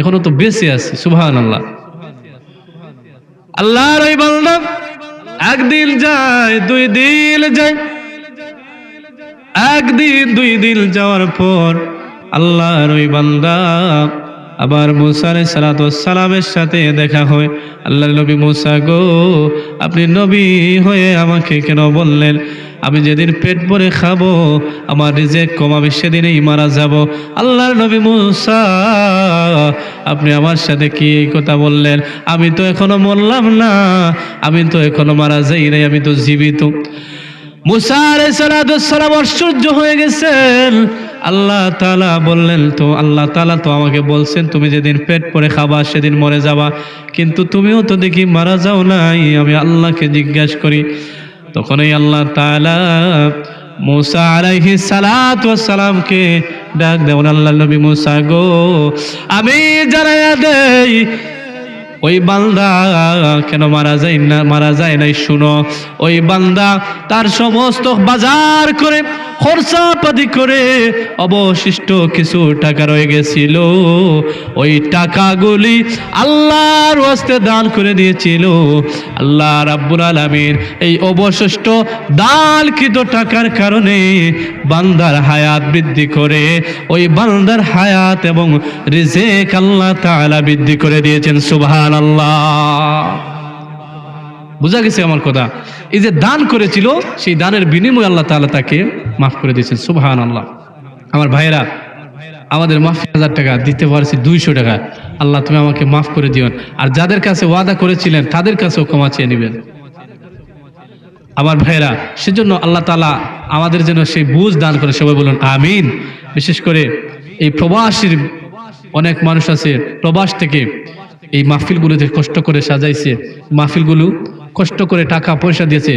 এখনো তো বেঁচে আছি। সুবহানাল্লাহ। আল্লাহর ওই বান্দা একদিন যায়, দুই দিন যায়, একদিন দুই দিন যাওয়ার পর আল্লাহর ওই বান্দা আবার মুসা আলাইহিস সালাতু ওয়াস সালামের সাথে দেখা হয়। আল্লাহর নবী মুসা গো, আপনি নবী হয়ে আমাকে কেন বললেন আমি যেদিন পেট ভরে খাবো আমার রিজিক কম, আমি সেদিনেই মারা যাব? আল্লাহর নবী মুসা, আপনি আমার সাথে কি এই কথা বললেন? আমি তো এখনো মরলাম না, আমি তো এখনো মারা যাই নাই, আমি তো জীবিত। মুসা আলাইহিস সালাতু ওয়াস সালাম আশ্চর্য হয়ে গেছেন। আল্লাহ তাআলা বললেন, তো আল্লাহ তাআলা তো আমাকে বলছেন তুমি যেদিন পেট ভরে খাবা সেদিন মরে যাবা, কিন্তু তুমিও তো দেখি মারা যাও নাই। আমি আল্লাহকে জিজ্ঞাসা করি। তখনই আল্লাহ তাআলা মুসা আলাইহিস সালাতু ওয়াস সালামকে ডাক দেন, আল্লাহর নবী মুসা গো, আমি জানাইয়া দেই ওই বান্দা কেন মারা যায় নাই শুনো। ওই বান্দা তার সমস্ত বাজার করে খরচাপাতি করে অবশিষ্ট কিছু টাকা রয়ে গেছিল, ওই টাকাগুলি আল্লাহর ওয়াস্তে দান করে দিয়েছিল। আল্লাহ রাব্বুল আলামিন এই অবশিষ্ট দানকৃত টাকার কারণে বান্দার হায়াত বৃদ্ধি করে, ওই বান্দার হায়াত এবং রিজিক আল্লাহ তাআলা বৃদ্ধি করে দিয়েছেন। সুবহানাল্লাহ। বুঝা গেছে আমার কথা? এই যে দান করেছিল সেই দানের বিনিময়ে আল্লাহ তাআলা তাকে মাফ করে দিয়েছেন। সুবহানাল্লাহ। আমার ভাইরা, আমাদের মাফ 1000 টাকা দিতে পারছি 200 টাকা, আল্লাহ তুমি আমাকে মাফ করে দিও। আর যাদের কাছে ওয়াদা করেছিলেন তাদের কাছেও ক্ষমা চেয়ে নেবেন। আমার ভাইরা, সেজন্য আল্লাহ তাআলা আমাদের যেন সেই বুঝ দান করে, সবাই বলুন আমিন। বিশেষ করে এই প্রবাসীর অনেক মানুষ আছে, প্রবাস থেকে এই মাহফিলগুলোতে কষ্ট করে সাজাইছে, মাহফিলগুলো কষ্ট করে টাকা পয়সা দিয়েছে।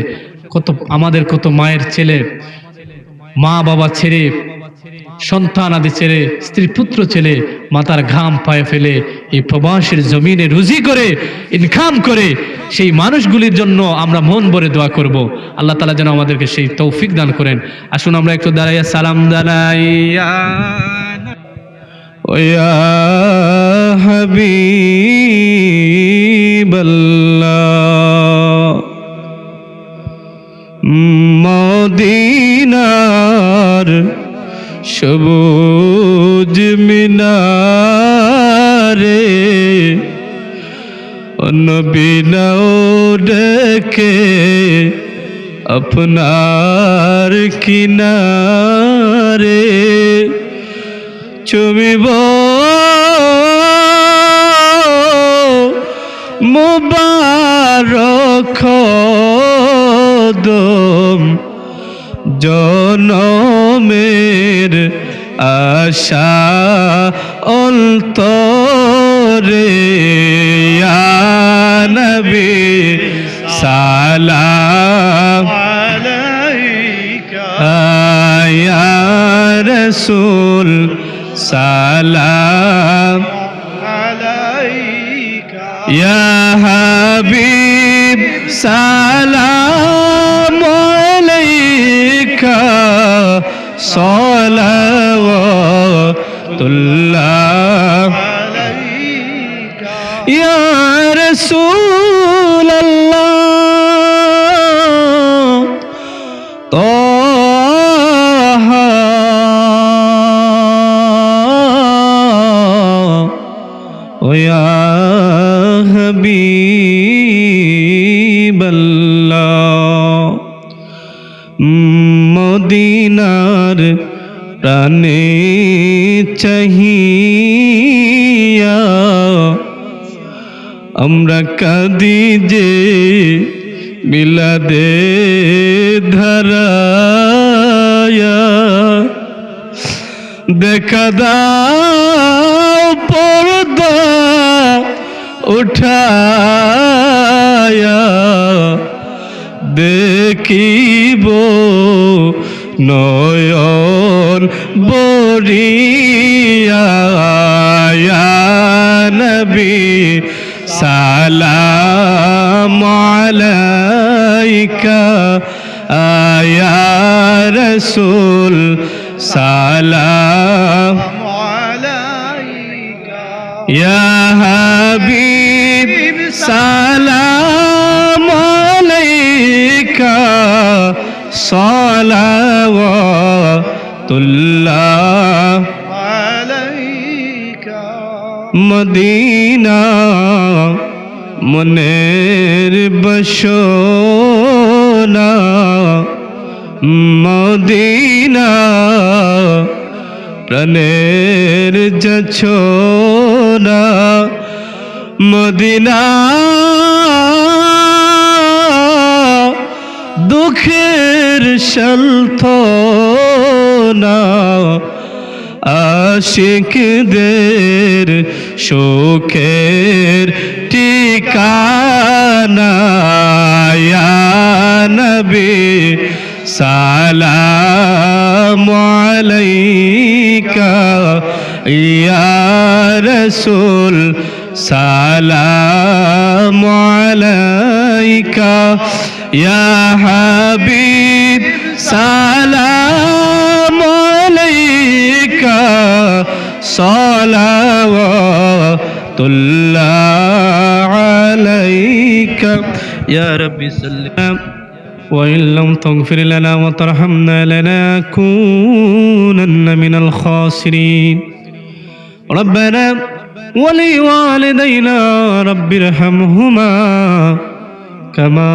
আমাদের কত মায়ের ছেলে, মা বাবা ছেড়ে, সন্তান আদি ছেড়ে, স্ত্রী পুত্র ছেলে মাথার ঘাম পায়ে ফেলে এই প্রবাসের জমিনে রুজি করে ইনকাম করে সেই মানুষগুলির জন্য আমরা মন ভরে দোয়া করব। আল্লাহ তাআলা যেন আমাদেরকে সেই তৌফিক দান করেন। আসুন আমরা একটু দাঁড়াইয়া সালাম জানাইয়া ওয়া হাবিবাল্লাহ মদিনার সবুজ মিনারে নবী নাও ডেকে আপনার কিনারে চুমিব মুবারক কদম জনমের আশা অন্তরে ইয়া নবী সালাম আলাইকা ইয়া রাসূল সালাম আলাইকা ইয়া হাবিব সালাম আলাইকা সালাওয়াতুল্লাহ আলাইকা ইয়া রাসূলুল্লাহ তাহা ইয়া হাবিবাল্লাহ মদিনার প্রাণে চাহিয়া আমরা কাঁদি যে মিলাদে ধারায়া দেখা দাও পর্দা উঠায়া দেখিব নয়ন বরিয়া ইয়া নবী সালাম আলাইকা ইয়া রাসূল সালাম আলাইকা ইয়া হাবিব সালাম আলাইকা সালাওয়াতুল্লাহ আলাইকা মদিনা মনের বাসনা মদিনা প্রাণের যাচনা মদিনা দুঃখের সান্ত্বনা আশিকদের সুখের ঠিকানা ইয়া নবী সালামু আলাইকা ইয়া রাসূল সালামু আলাইকা ইয়া হাবিব সালামু আলাইকা সালাওয়াতুল্লাহ আলাইকা ইয়া রাব্বি সাল্লাম وإن لم تغفر لنا وترحمنا لنكونن من الخاسرين ربنا ولوالدينا رب ارحمهما كما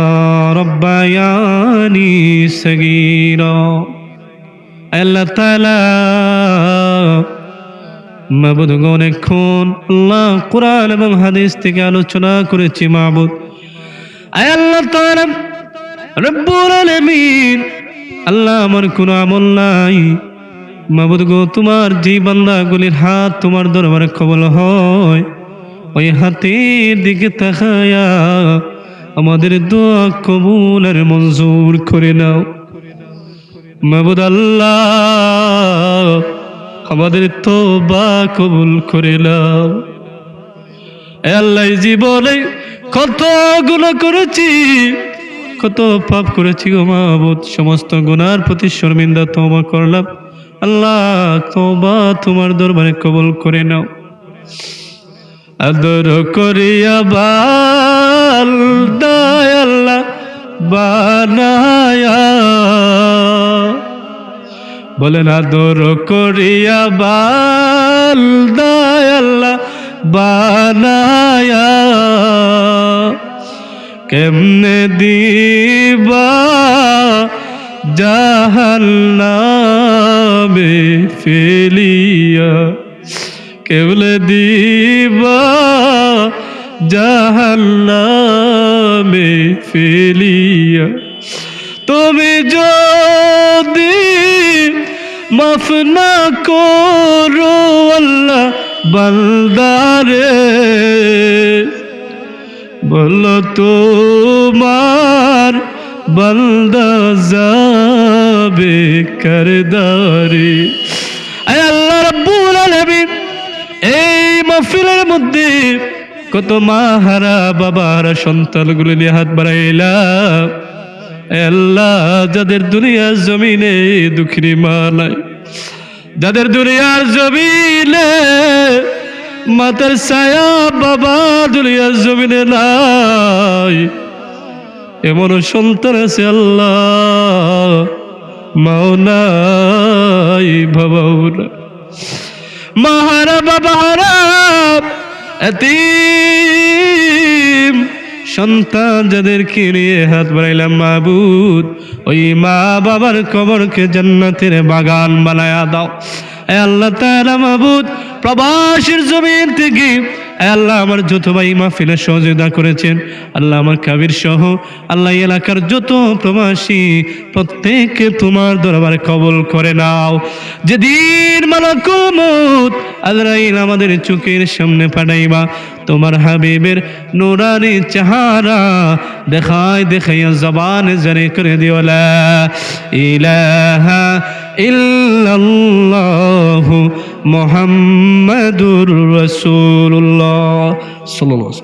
ربياني صغيرا আল্লাহ তাআলা মাবুদ অনেকক্ষণ আল্লাহ কোরআন এবং হাদিস থেকে আলোচনা করেছি মাবুদ আয় আল্লাহ তাআলা রব্বুল আলামিন আল্লাহ আমার কোনো আমল নাই মাবুদ গো তোমার যে বান্দাগুলির হাত তোমার দরবারে কবুল হয় ওই হাতের দিকে তাকায়া আমাদের দোয়া কবুল আর মঞ্জুর করে নাও মাবুদ আল্লাহ আমাদের তওবা কবুল করে নাও এ আল্লাহ জীবনে কত গুনাহ করেছি কত পাপ করেছি গো মাবুদ সমস্ত গুনার প্রতি শর্মিন্দা তওবা করলাম আল্লাহ তওবা তোমার দরবারে কবুল করে নাও আদর করিয়া বান্দায় আল্লাহ বানায়া বলেন আদর করিয়া বান্দায় আল্লাহ বানায়া কেমনে দিবা জাহান্নামে ফেলিয়া কেমনে দিবা জাহান্নামে ফেলিয়া তুমি যদি মাফ না করো আল্লাহ বান্দারে বলো তোমার বান্দা যাবে কারদারে আয় আল্লাহ রাব্বুল আলামিন এই মাহফিলের মধ্যে কত মাহারা বাবারা সন্তানগুলো নিয়ে হাত বাড়াইলাম আল্লাহ যাদের দুনিয়ার জমিনে দুঃখী মা নাই যাদের দুনিয়ার জমিনে মাতার ছায়া বাবা দুনিয়ার জমিনে নাই এমন সন্তান আছে আল্লাহ মাও নাই বাবাও না মাহারা বাবারা এতিম সন্তান যাদেরকে নিয়ে হাত বাড়াইলাম মাবুদ ওই মা বাবার কবরকে জান্নাতের বাগান বানায়া দাও এ আল্লাহ তাআলা মাবুদ প্রবাসীর জমিন থেকে আল্লাহ আমার যত ভাই মাহফিলে সহযোগিতা করেছেন আল্লাহ আমার কাবির সহ আল্লাহ এলাকার যত প্রবাসী প্রত্যেককে তোমার দরবারে কবুল করে নাও যেদিন মালাকুল মউত আজরাইল আমাদের চোখের সামনে পাঠাইবা তোমার হাবিবের নুরানি চেহারা দেখায় দেখাইয়া জবান জারি করে দিও লা ইলাহা ইল্লাল্লাহু মুহাম্মাদুর রাসূলুল্লাহ সাল্লাল্লাহু